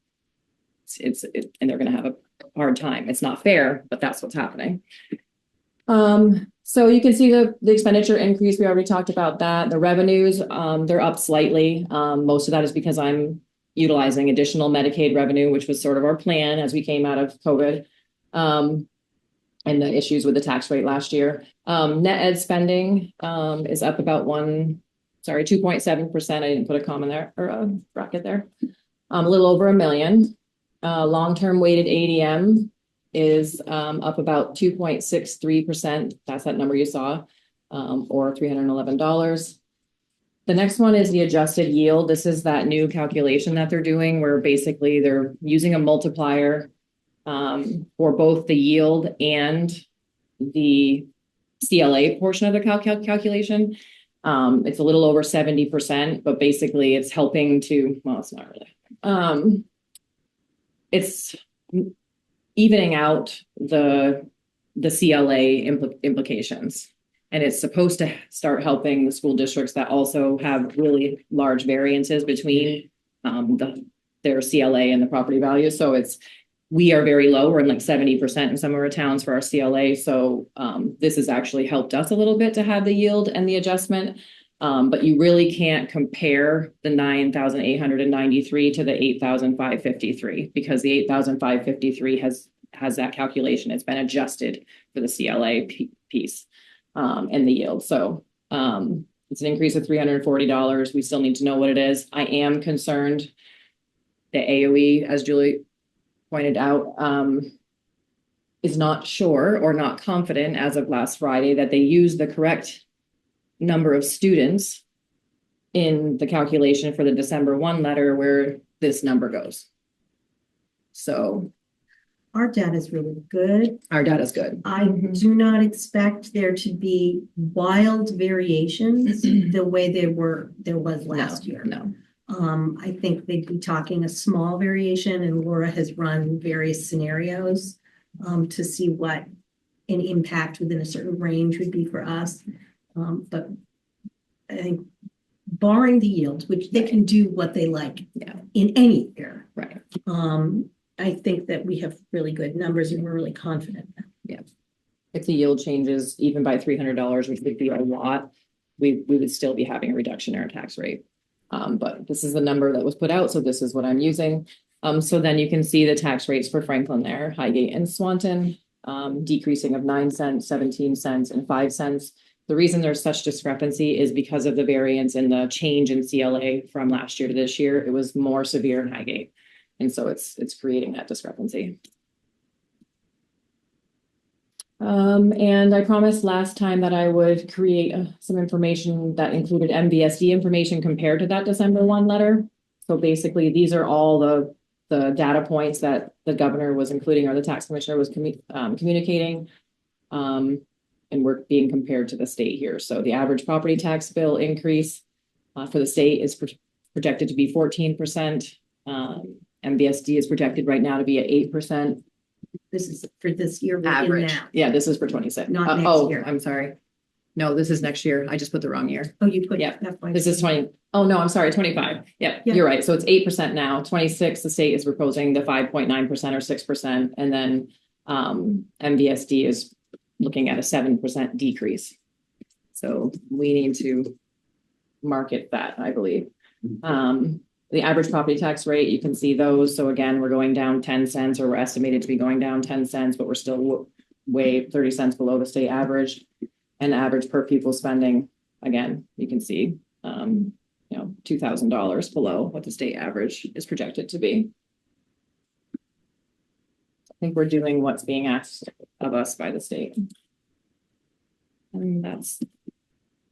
And they're going to have a hard time. It's not fair, but that's what's happening. So you can see the expenditure increase. We already talked about that. The revenues, they're up slightly. Most of that is because I'm utilizing additional Medicaid revenue, which was sort of our plan as we came out of COVID. And the issues with the tax rate last year. Net ed spending is up about 2.7%. I didn't put a comma there or a bracket there. A little over $1 million. Long-term weighted ADM is up about 2.63%. That's that number you saw, or $311. The next one is the adjusted yield. This is that new calculation that they're doing where basically they're using a multiplier for both the yield and the CLA portion of the calculation. It's a little over 70%, but basically it's helping to, well, it's not really. It's evening out the CLA implications. And it's supposed to start helping the school districts that also have really large variances between their CLA and the property value. So we are very low. We're in like 70% in some of our towns for our CLA. So this has actually helped us a little bit to have the yield and the adjustment. But you really can't compare the 9,893 to the 8,553 because the 8,553 has that calculation. It's been adjusted for the CLA piece and the yield. So it's an increase of $340. We still need to know what it is. I am concerned the AOE, as Julie pointed out, is not sure or not confident as of last Friday that they used the correct number of students in the calculation for the December 1 letter where this number goes. So our data is really good. Our data is good. I do not expect there to be wild variations the way there was last year. No. I think they'd be talking a small variation, and Laura has run various scenarios to see what an impact within a certain range would be for us. But I think barring the yield, which they can do what they like in any year. Right. I think that we have really good numbers and we're really confident. Yeah. If the yield changes even by $300, which would be a lot, we would still be having a reduction in our tax rate. But this is the number that was put out, so this is what I'm using. So then you can see the tax rates for Franklin there, Highgate and Swanton, decreasing of 9 cents, 17 cents, and 5 cents. The reason there's such discrepancy is because of the variance in the change in CLA from last year to this year. It was more severe in Highgate. And so it's creating that discrepancy. And I promised last time that I would create some information that included MVSD information compared to that December 1 letter. So basically, these are all the data points that the governor was including or the tax commissioner was communicating. And we're being compared to the state here. So the average property tax bill increase for the state is projected to be 14%. MVSD is projected right now to be at 8%. This is for this year. Average. Yeah, this is for 26. Not next year. I'm sorry. No, this is next year. I just put the wrong year. Oh, you put. Yeah. FY. This is 20. Oh, no, I'm sorry, 25. Yeah, Yeah. you're right. So it's 8% now. 26, the state is proposing the 5.9% or 6%. And then MVSD is looking at a 7% decrease. So we need to market that, I believe. The average property tax rate, you can see those. So again, we're going down 10 cents, or we're estimated to be going down 10 cents, but we're still way 30 cents below the state average. And average per pupil spending, again, you can see, $2,000 below what the state average is projected to be. I think we're doing what's being asked of us by the state. And that's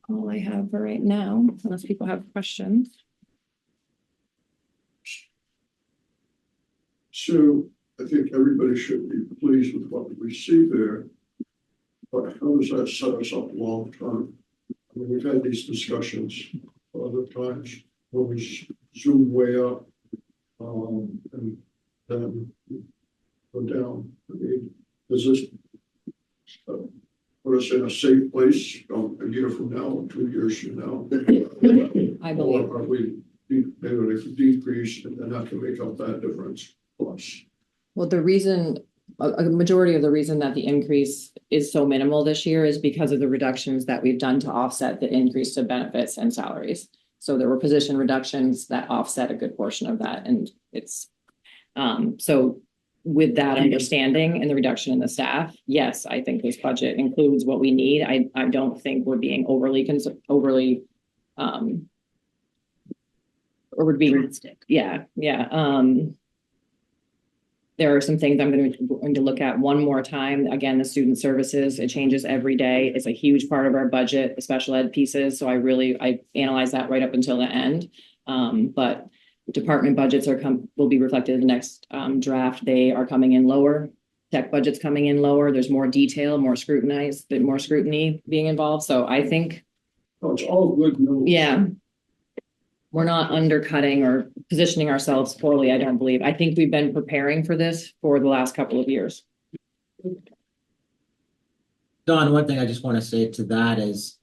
all I have for right now, unless people have questions. So I think everybody should be pleased with what we see there. But how does that set us up long term? I mean, we've had these discussions other times when we zoom way up and then go down. I mean, does this put us in a safe place a year from now, 2 years from now? I believe. Or are we maybe decrease and then have to make up that difference plus? Well, the reason, a majority of the reason that the increase is so minimal this year is because of the reductions that we've done to offset the increase to benefits and salaries. So there were position reductions that offset a good portion of that. And it's, so with that understanding and the reduction in the staff, yes, I think this budget includes what we need. I don't think we're being overly Drastic. Yeah. There are some things I'm going to look at one more time. Again, the student services, it changes every day. It's a huge part of our budget, the special ed pieces. So I analyze that right up until the end. But department budgets will be reflected in the next draft. They are coming in lower. Tech budget's coming in lower. There's more detail, more scrutiny being involved. So I think. Oh, it's all good news. Yeah. We're not undercutting or positioning ourselves poorly, I don't believe. I think we've been preparing for this for the last couple of years. Don, one thing I just want to say to that is,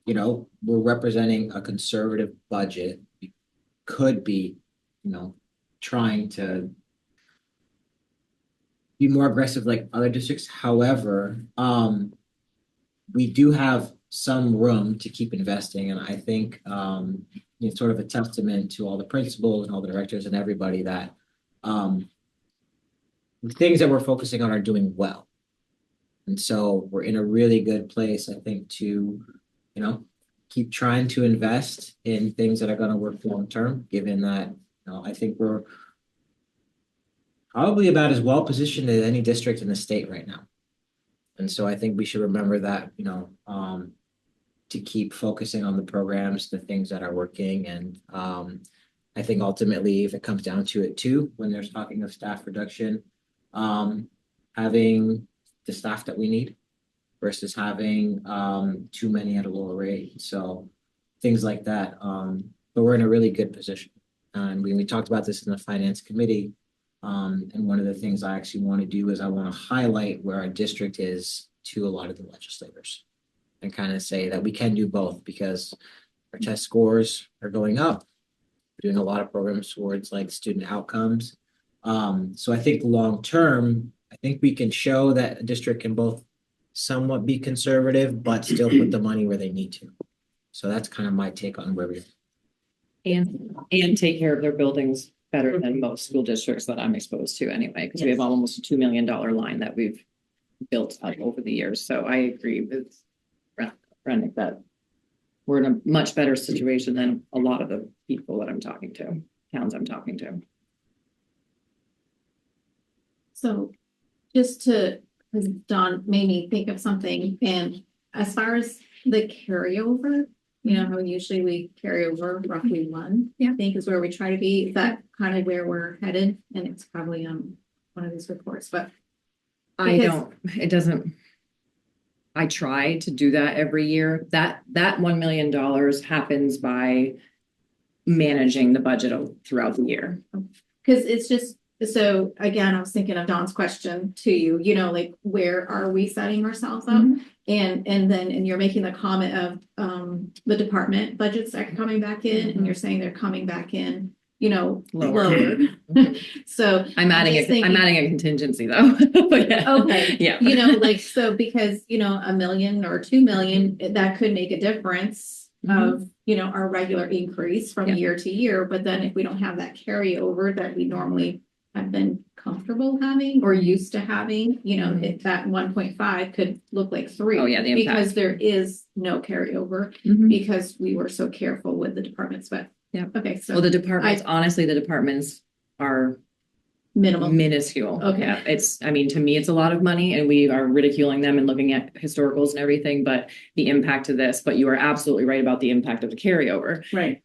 we're representing a conservative budget. We could be, trying to be more aggressive like other districts. However, we do have some room to keep investing. And I think it's sort of a testament to all the principals and all the directors and everybody that the things that we're focusing on are doing well. And so we're in a really good place, I think, to, keep trying to invest in things that are going to work long term, given that, I think we're probably about as well positioned as any district in the state right now. And so I think we should remember that, to keep focusing on the programs, the things that are working. And I think ultimately, if it comes down to it too, when there's talking of staff reduction, having the staff that we need versus having too many at a lower rate. So things like that. But we're in a really good position. And we talked about this in the finance committee. And one of the things I actually want to do is I want to highlight where our district is to a lot of the legislators and kind of say that we can do both because our test scores are going up. We're doing a lot of programs towards like student outcomes. So I think long term, I think we can show that a district can both somewhat be conservative, but still put the money where they need to. So that's kind of my take on where we are. And take care of their buildings better than most school districts that I'm exposed to anyway, because we have almost a $2 million line that we've built up over the years. So I agree with Brennick that we're in a much better situation than a lot of the people that I'm talking to, towns I'm talking to. So just Don made me think of something, and as far as the carryover, You know, how usually we carry over roughly one, I think is where we try to be. Is that kind of where we're headed? And it's probably one of these reports, but It doesn't. I try to do that every year. That $1 million happens by managing the budget throughout the year. because it's just, so again, I was thinking of Dawn's question to you, you know, like where are we setting ourselves up? And you're making the comment of the department budgets are coming back in, and you're saying they're coming back in, you know, lower. So I'm adding a contingency though. Okay. Yeah. You know, like, so because, you know, $1 million or 2 million, that could make a difference of, you know, our regular increase from year to year. But then if we don't have that carryover that we normally have been comfortable having or used to having, you know, if that 1.5 could look like 3. Oh yeah, the impact. Because there is no carryover because we were so careful with the departments. But yeah. Okay. So well, the departments are minuscule. Okay. Yeah, I mean, to me, it's a lot of money and we are ridiculing them and looking at historicals and everything, but the impact of this, but you are absolutely right about the impact of the carryover. Right.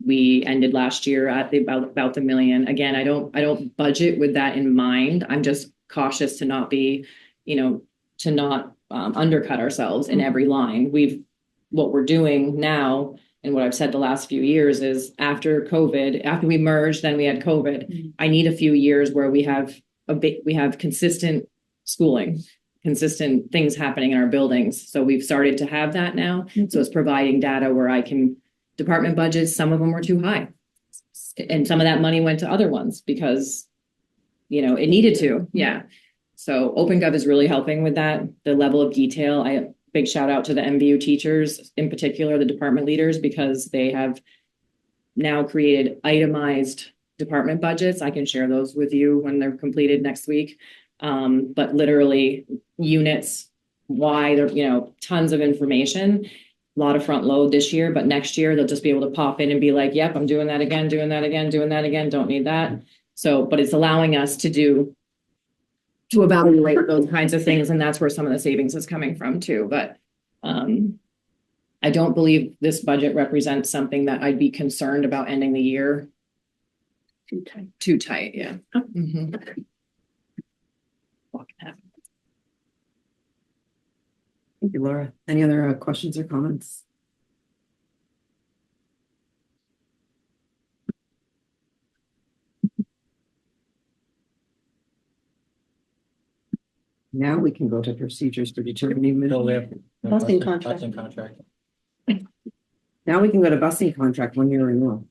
We ended last year at about the $1 million. Again, I don't budget with that in mind. I'm just cautious to not be, you know, to not undercut ourselves in every line. What we're doing now, and what I've said the last few years is after we merged, then we had COVID. I need a few years where we have consistent schooling, consistent things happening in our buildings. So we've started to have that now. So it's providing data where department budgets, some of them were too high. And some of that money went to other ones because, you know, it needed to. Yeah. So OpenGov is really helping with that. The level of detail. Big shout out to the MVU teachers, in particular, the department leaders, because they have now created itemized department budgets. I can share those with you when they're completed next week. But literally units, why they're, you know, tons of information, a lot of front load this year, but next year they'll just be able to pop in and be like, yep, I'm doing that again, don't need that. So, but it's allowing us to evaluate those kinds of things. And that's where some of the savings is coming from too. But I don't believe this budget represents something that I'd be concerned about ending the year. Too tight. Yeah. Thank you, Laura. Any other questions or comments? Now we can go to procedures for determining busing contract. Now we can go to busing contract 1 year renewal.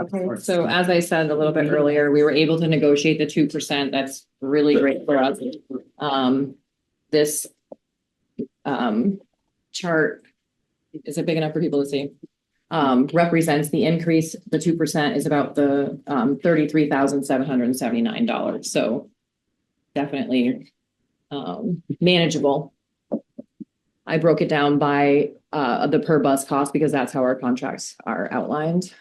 Okay, so as I said a little bit earlier, we were able to negotiate the 2%. That's really great for us. This chart, is it big enough for people to see? Represents the increase. The 2% is about the $33,779. So definitely manageable. I broke it down by the per bus cost because that's how our contracts are outlined.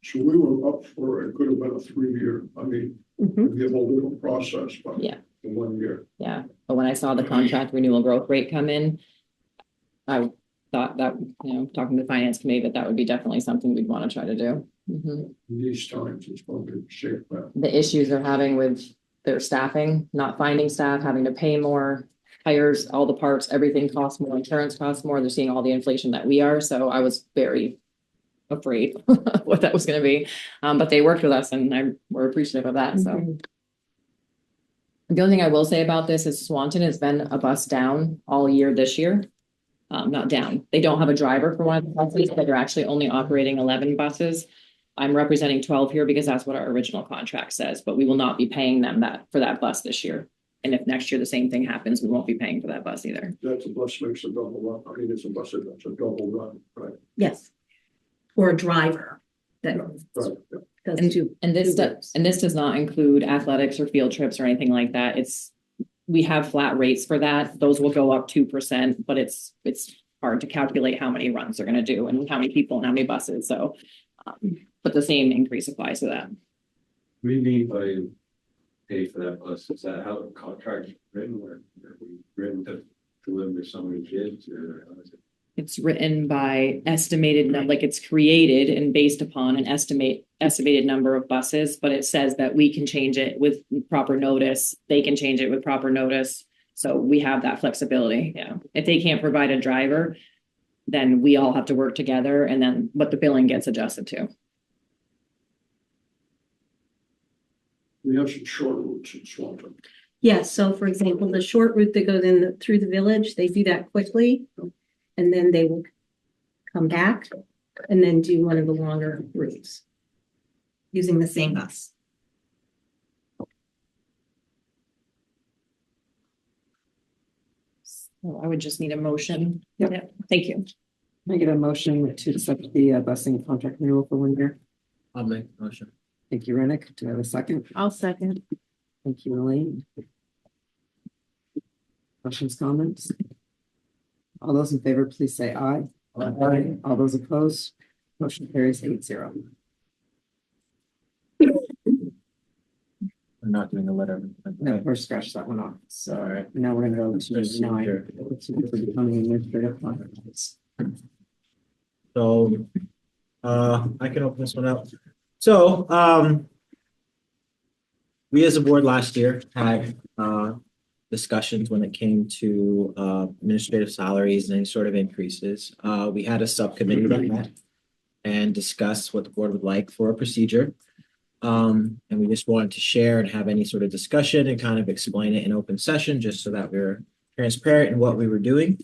So we were up for, it could have been a 3-year, I mean, it'd be a whole different process, but yeah, in 1 year. Yeah, but when I saw the contract renewal growth rate come in, I thought that, you know, talking to the finance committee, that would be definitely something we'd want to try to do. These times it's going to shape that. The issues they're having with their staffing, not finding staff, having to pay more, hires, all the parts, everything costs more, insurance costs more. They're seeing all the inflation that we are. So I was very afraid what that was going to be. But they worked with us and we're appreciative of that. So the only thing I will say about this is Swanton has been a bus down all year this year. Not down. They don't have a driver for one of the buses, but they're actually only operating 11 buses. I'm representing 12 here because that's what our original contract says, but we will not be paying them for that bus this year. And if next year the same thing happens, we won't be paying for that bus either. That's a bus makes a double run. I mean, it's a bus that's a double run, right? Yes. Or a driver that this does not include athletics or field trips or anything like that. We have flat rates for that. Those will go up 2%, but it's hard to calculate how many runs they're going to do and how many people and how many buses. So, but the same increase applies to that. We need by pay for that bus. Is that how the contract is written? Where we written to deliver so many kids or how is it? It's written by estimated, like it's created and based upon an estimated number of buses, but it says that we can change it with proper notice. They can change it with proper notice. So we have that flexibility. Yeah. If they can't provide a driver, then we all have to work together and then what the billing gets adjusted to. We have some short routes in Swanton. Yes, so for example, the short route that goes in through the village, they do that quickly. And then they will come back and then do one of the longer routes using the same bus. So I would just need a motion. Yep. Yeah, thank you. Can I get a motion to accept the busing contract renewal for 1 year? I'll make a motion. Thank you, Rennick. Do I have a second? I'll second. Thank you, Elaine. Questions, comments? All those in favor, please say aye. Aye. All those opposed, motion carries 8-0. I'm not doing a letter. No, we're scratch that one off. So All right. now we're gonna go to Procedure. 9. For becoming administrative contracts. So, I can open this one up. So, we as a board last year had, discussions when it came to, administrative salaries and any sort of increases. We had a subcommittee that met and discussed what the board would like for a procedure. And we just wanted to share and have any sort of discussion and kind of explain it in open session, just so that we're transparent in what we were doing.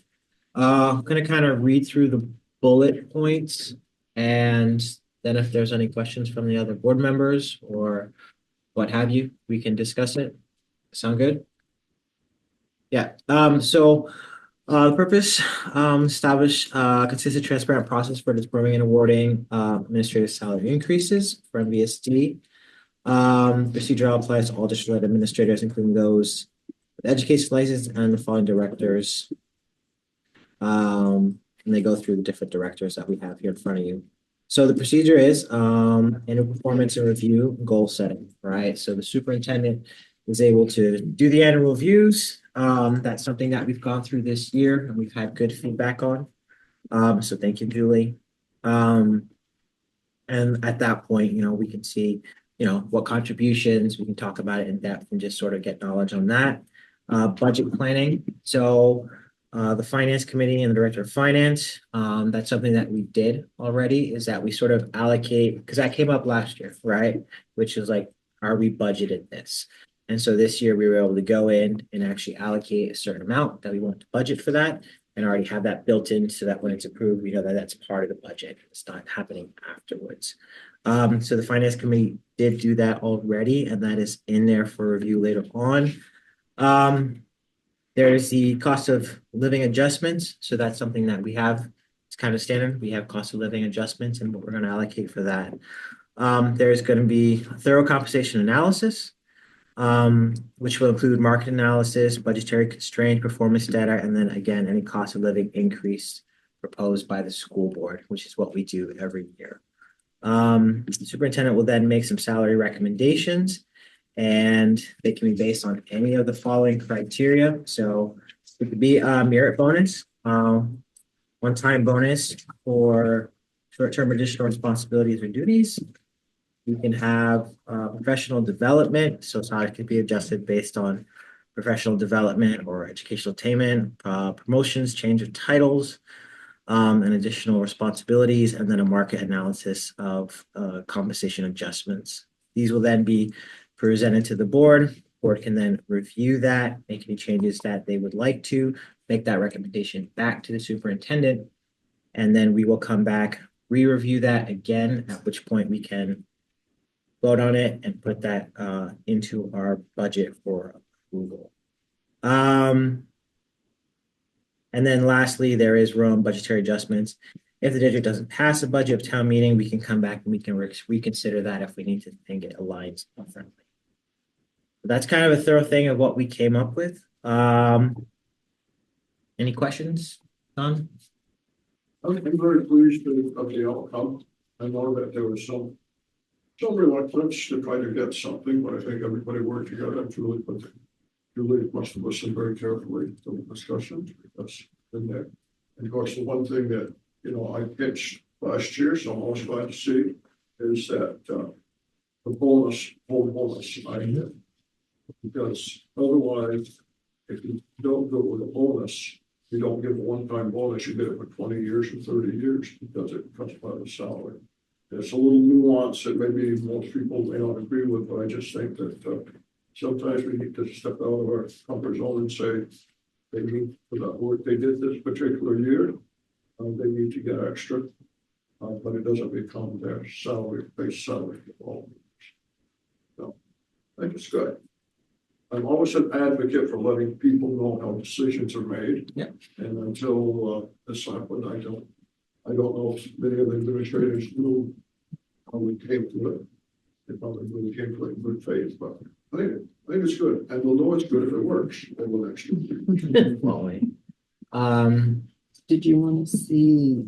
I'm gonna kind of read through the bullet points, and then if there's any questions from the other board members or what have you, we can discuss it. Sound good? Yeah, the purpose, establish consistent, transparent process for determining and awarding administrative salary increases for MVSD. Procedure applies to all district administrators, including those with education license and the following directors. And they go through the different directors that we have here in front of you. So the procedure is annual performance and review, goal setting, right? So the superintendent is able to do the annual reviews. That's something that we've gone through this year and we've had good feedback on. So thank you, Julie. And at that point, we can see, what contributions, we can talk about it in depth and just sort of get knowledge on that. Budget planning. So the finance committee and the director of finance, that's something that we did already, is that we sort of allocate, because that came up last year, right? Which is like, are we budgeted this? And so this year we were able to go in and actually allocate a certain amount that we want to budget for that and already have that built in so that when it's approved, we know that that's part of the budget. It's not happening afterwards. So the finance committee did do that already, and that is in there for review later on. There's the cost of living adjustments. So that's something that we have. It's kind of standard. We have cost of living adjustments and what we're going to allocate for that. There's going to be a thorough compensation analysis, which will include market analysis, budgetary constraint, performance data, and then again, any cost of living increase proposed by the school board, which is what we do every year. The superintendent will then make some salary recommendations, and they can be based on any of the following criteria. So it could be a merit bonus, one-time bonus for short-term additional responsibilities or duties. You can have professional development, so it could be adjusted based on professional development or educational attainment, promotions, change of titles, and additional responsibilities, and then a market analysis of compensation adjustments. These will then be presented to the board. The board can then review that, make any changes that they would like to, make that recommendation back to the superintendent, and then we will come back, re-review that again, at which point we can vote on it and put that into our budget for approval. And then lastly, there is room budgetary adjustments. If the district doesn't pass a budget of town meeting, we can come back and we can reconsider that if we need to think it aligns differently. That's kind of a thorough thing of what we came up with. Any questions, Don? I'm very pleased with the outcome. I know that there was some reluctance to try to get something, but I think everybody worked together and truly put Julie must have listened very carefully to the discussion that's in there. And of course, the one thing that, you know, I pitched last year, so I'm always glad to see, is that, the whole bonus idea. Because otherwise, if you don't go with a bonus, you don't give a one-time bonus, you get it for 20 years or 30 years because it comes by the salary. It's a little nuance that maybe most people may not agree with, but I just think that sometimes we need to step out of our comfort zone and say, they need for the work they did this particular year, they need to get extra, but it doesn't become their salary, base salary for all. So I think it's good. I'm always an advocate for letting people know how decisions are made. Yeah. And until this happened, I don't know if many of the administrators knew how we came to it. They probably really came to it in good faith, but I think it's good. And we'll know it's good if it works over the next year. Did you want to see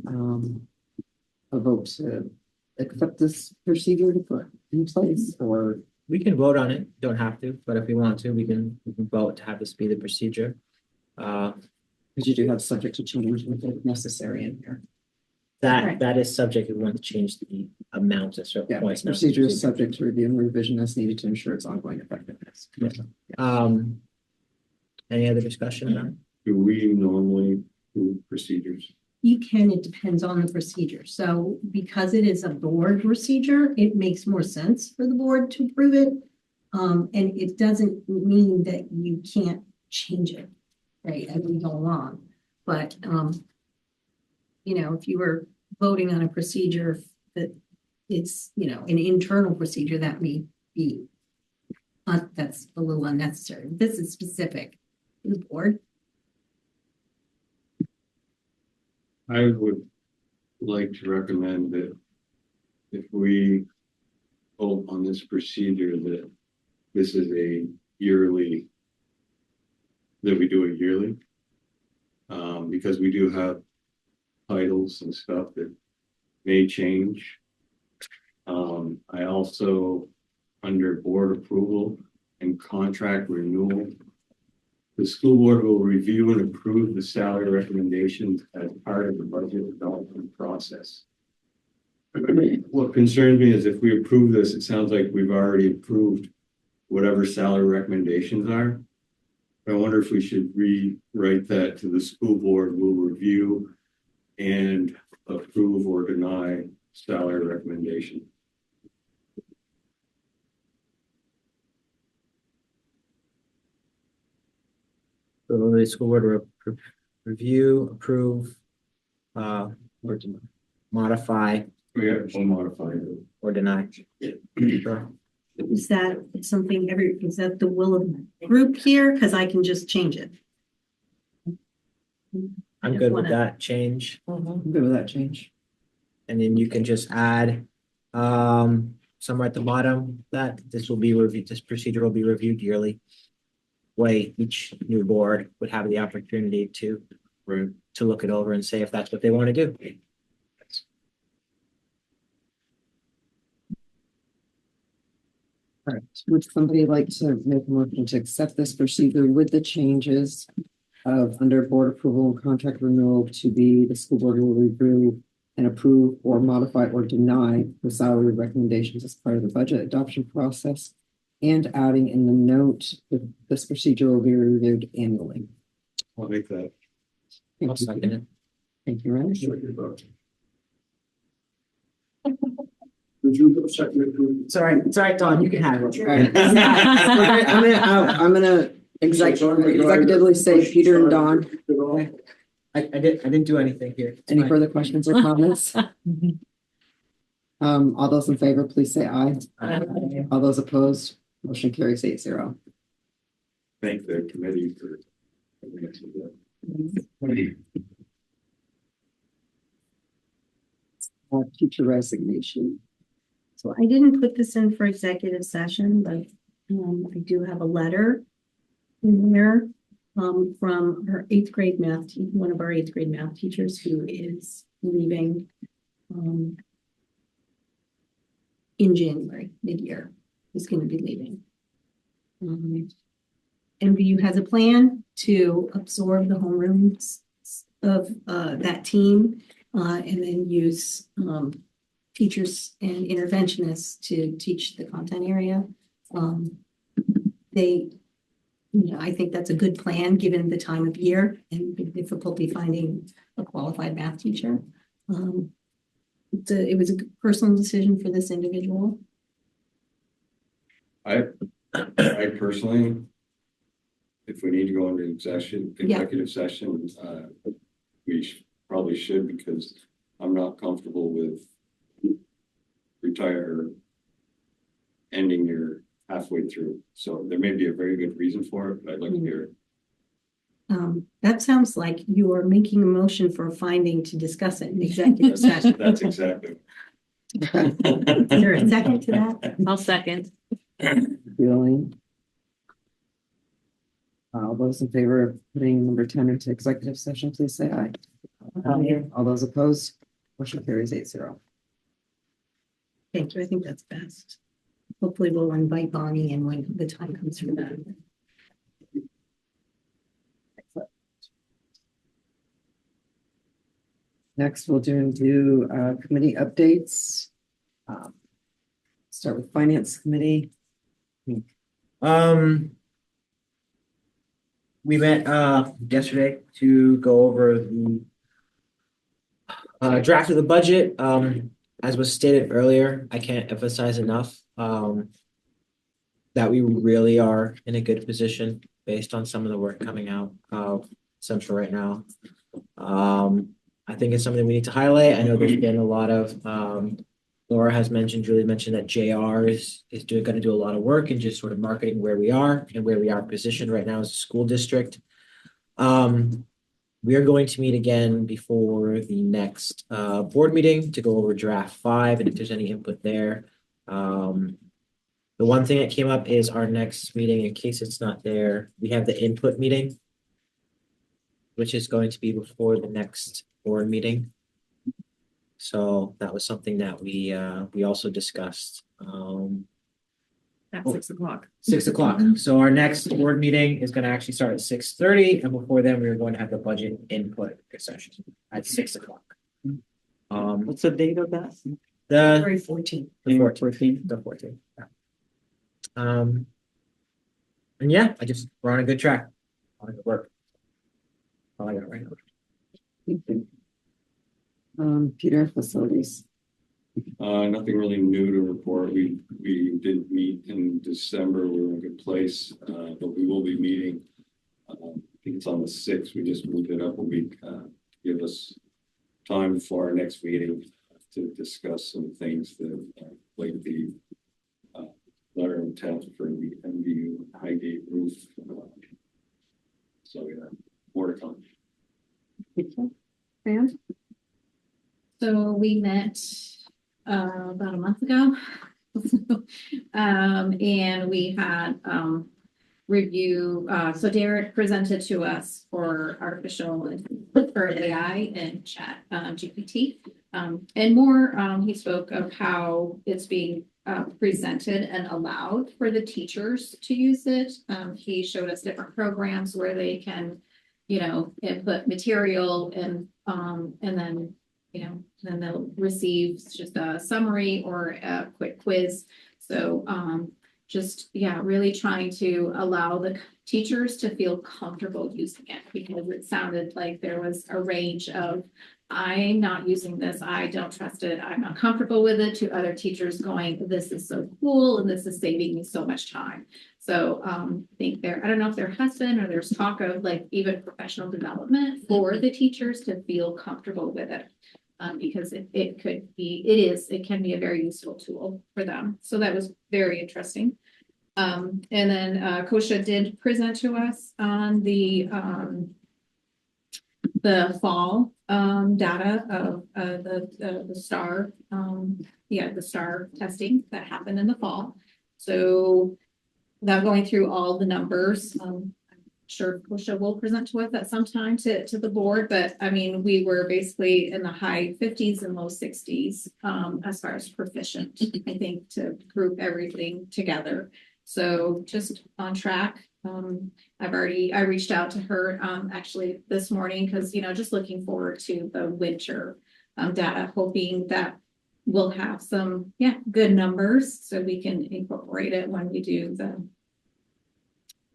a vote to accept this procedure to put in place, or? We can vote on it, don't have to, but if we want to, we can vote to have this be the procedure. Because you do have subject to change if necessary in here. That is subject, we want to change the amount at certain points. Procedure is subject to review and revision as needed to ensure its ongoing effectiveness. Any other discussion on? Do we normally do procedures? You can, it depends on the procedure. So because it is a board procedure, it makes more sense for the board to approve it. And it doesn't mean that you can't change it, right, as we go along. But, you know, if you were voting on a procedure that it's, you know, an internal procedure, that may be, that's a little unnecessary. This is specific to the board. I would like to recommend that if we vote on this procedure, that this is a yearly, that we do it yearly. Because we do have titles and stuff that may change. I also, under board approval and contract renewal, the school board will review and approve the salary recommendations as part of the budget development process. What concerns me is if we approve this, it sounds like we've already approved whatever salary recommendations are. I wonder if we should rewrite that to the school board will review and approve or deny salary recommendation. So the school board will review, approve, or modify. Yeah, or modify or deny. Sure. Is that something is that the will of the group here? Because I can just change it. I'm good with that change. I'm good with that change. And then you can just add somewhere at the bottom that this will be reviewed, this procedure will be reviewed yearly. Way each new board would have the opportunity to look it over and say if that's what they want to do. All right, would somebody like to make a motion to accept this procedure with the changes of under board approval and contract renewal to be the school board will review and approve or modify or deny the salary recommendations as part of the budget adoption process, and adding in the note that this procedure will be reviewed annually. I'll make that. Thank you. Thank you, Ryan. Did you second it? Sorry, Tom, you can have it. I'm gonna executively say Peter and Don. I didn't do anything here. It's Any fine. further questions or comments? All those in favor, please say aye. Aye. All those opposed, motion carries 8-0. Thank the committee for. Teacher resignation. So I didn't put this in for executive session, but I do have a letter in there from our one of our eighth grade math teachers who is leaving in January, mid-year, is going to be leaving. MVU has a plan to absorb the homerooms of that team and then use teachers and interventionists to teach the content area. I think that's a good plan given the time of year and the difficulty finding a qualified math teacher. It was a personal decision for this individual. I personally, if we need to go into executive session, we probably should, because I'm not comfortable with ending your halfway through. So there may be a very good reason for it, but I'd like to hear it. That sounds like you are making a motion for a finding to discuss it in executive session. That's exactly. Is there a second to that? I'll second. Really? All those in favor of putting number 10 into executive session, please say aye. Aye. All those opposed, motion carries 8-0. Thank you. I think that's best. Hopefully we'll invite Bonnie in when the time comes for that. Next, we'll do committee updates. Start with Finance Committee. We met yesterday to go over the draft of the budget. As was stated earlier, I can't emphasize enough that we really are in a good position based on some of the work coming out of Central right now. I think it's something we need to highlight. I know there's been a lot of Laura has mentioned, Julie mentioned that JR is going to do a lot of work and just sort of marketing where we are and where we are positioned right now as a school district. We are going to meet again before the next board meeting to go over draft 5 and if there's any input there. The one thing that came up is our next meeting, in case it's not there, we have the input meeting, which is going to be before the next board meeting. So that was something that we also discussed. At 6 o'clock. 6 o'clock. So our next board meeting is going to actually start at 6:30, and before then we are going to have the budget input session at 6 o'clock. What's the date of that? February 14th. The 14th. Yeah. And yeah, we're on a good track. On a good work. All I got right now. Peter, facilities. Nothing really new to report. We did meet in December. We were in a good place, but we will be meeting. I think it's on the 6th. We just moved it up a week. Give us time for our next meeting to discuss some things that like the letter of intent for the MVU Highgate roof. So yeah, more to come. And so we met about a month ago. And we had review. So Derek presented to us for artificial for AI and chat GPT. And more, he spoke of how it's being presented and allowed for the teachers to use it. He showed us different programs where they can, input material and then, then they'll receive just a summary or a quick quiz. So really trying to allow the teachers to feel comfortable using it, because it sounded like there was a range of, I'm not using this, I don't trust it, I'm not comfortable with it, to other teachers going, this is so cool and this is saving me so much time. So I think I don't know if there has been or there's talk of like even professional development for the teachers to feel comfortable with it. Because it can be a very useful tool for them. So that was very interesting. And then Kosha did present to us on the fall data of the STAR, the STAR testing that happened in the fall. So without going through all the numbers, I'm sure Kosha will present to us at some time to the board, but I mean, we were basically in the high 50s and low 60s as far as proficient, I think, to group everything together. So just on track I reached out to her, actually this morning, because, just looking forward to the winter data, hoping that we'll have some, good numbers so we can incorporate it when we do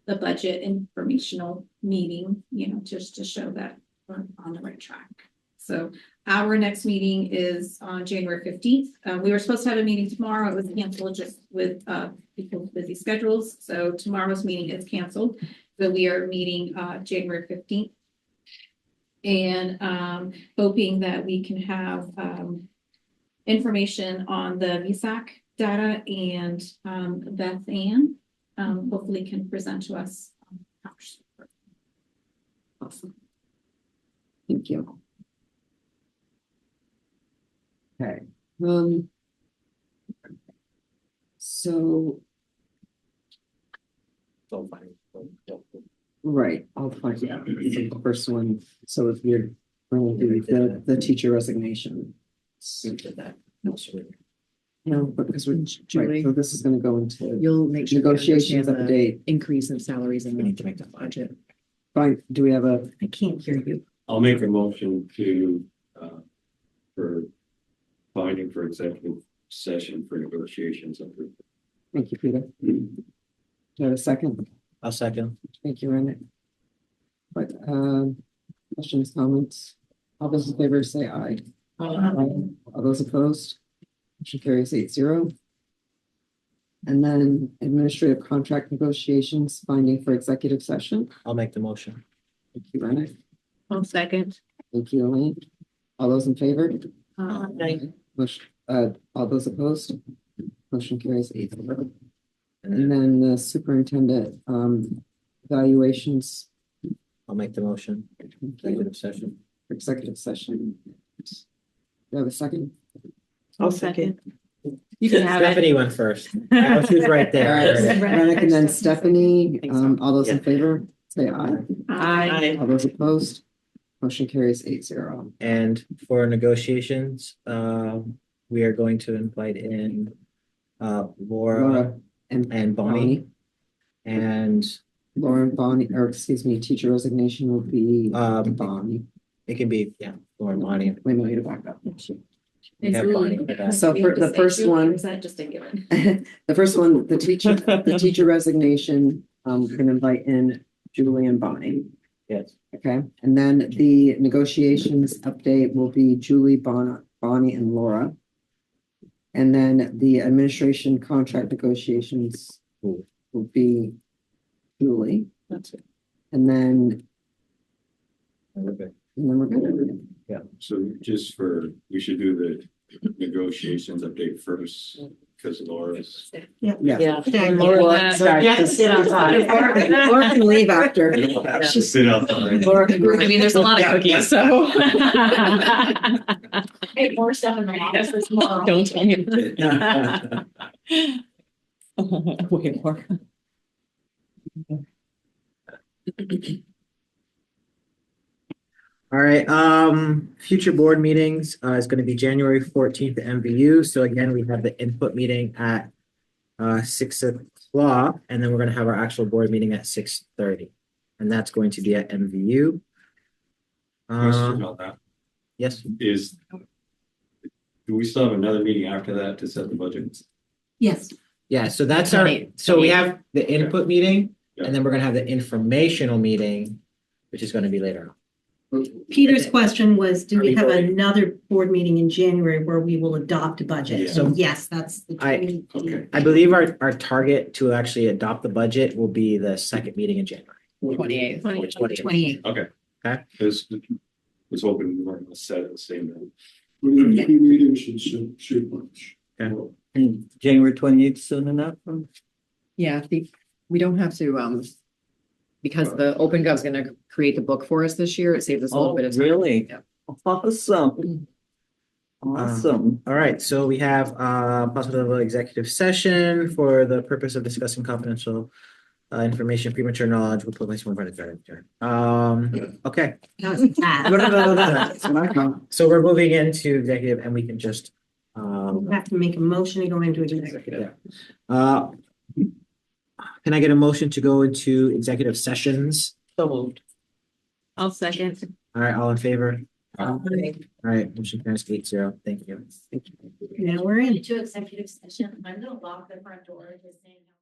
the budget informational meeting, just to show that we're on the right track. So our next meeting is on January 15th. We were supposed to have a meeting tomorrow. It was canceled just with people's busy schedules. So tomorrow's meeting is canceled. So we are meeting January 15th. And hoping that we can have information on the VSAC data, and Beth Ann hopefully can present to us. Awesome. Thank you. Okay. So, right, I'll find out. The first one, so if you're going to do the teacher resignation. No, because we're, right, so this is gonna go into. You'll make sure. Negotiations update. Increase in salaries and. We need to make that budget. Fine, do we have a? I can't hear you. I'll make a motion to, for finding for executive session for negotiations. Thank you, Peter. Do you have a second? I'll second. Thank you, Renee. But, questions, comments? All those in favor say aye. All those opposed? Motion carries 8-0. And then administrative contract negotiations, finding for executive session. I'll make the motion. Thank you, Renee. One second. Thank you, Elaine. All those in favor? Motion, all those opposed? Motion carries 8-0. And then the superintendent, evaluations. I'll make the motion. Executive session. Executive session. Do you have a second? I'll second. You can have Stephanie went first. I know she was right there. Rennick and then Stephanie, all those in favor, say aye. Aye. All those opposed? Motion carries 8-0. And for negotiations, we are going to invite in Laura and Bonnie. And Laura and Bonnie, or excuse me, teacher resignation will be Bonnie. It can be, Laura and Bonnie. We need to back up. We have Bonnie for that. So for the first one, Is that just a given? the first one, the teacher resignation, can invite in Julie and Bonnie. Yes. Okay, and then the negotiations update will be Julie, Bonnie, and Laura. And then the administration contract negotiations will be Julie. That's it. And then Okay. And then we're good. Yeah, so just for, we should do the negotiations update first, because Laura's. Yeah. Laura, Sit outside. Laura can leave after. She'll sit outside. I mean, there's a lot of cookies, so. Hey, more stuff in my office for tomorrow. Don't tell me. Way more. All right, future board meetings is going to be January 14th at MVU. So again, we have the input meeting at 6 o'clock, and then we're going to have our actual board meeting at 6:30, and that's going to be at MVU. Question about that. Yes. Do we still have another meeting after that to set the budget? Yes. Yeah, so that's our, so we have the input meeting, and then we're going to have the informational meeting, which is going to be later on. Peter's question was, do Are we we have voting? another board meeting in January where we will adopt a budget? Yeah. So yes, that's the. I believe our target to actually adopt the budget will be the second meeting in January. 28th. 28. Okay. Okay. Because was hoping we weren't going to set it the same day. We have 2 meetings in sequence. Okay. And January 28th soon enough? Yeah, we don't have to, because the OpenGov's gonna create the book for us this year, it saves us a little bit of time. Really? Yeah. Awesome. Awesome. All right, so we have possible executive session for the purpose of discussing confidential information, premature knowledge. We'll put my one right there. Okay. That's what I call. So we're moving into executive, and we can just We have to make a motion to go into executive. can I get a motion to go into executive sessions? So moved. I'll second. All right, all in favor? Aye. All right, motion carries 8-0. Thank you. Now we're in. To executive session, I'm gonna lock the front door, just saying.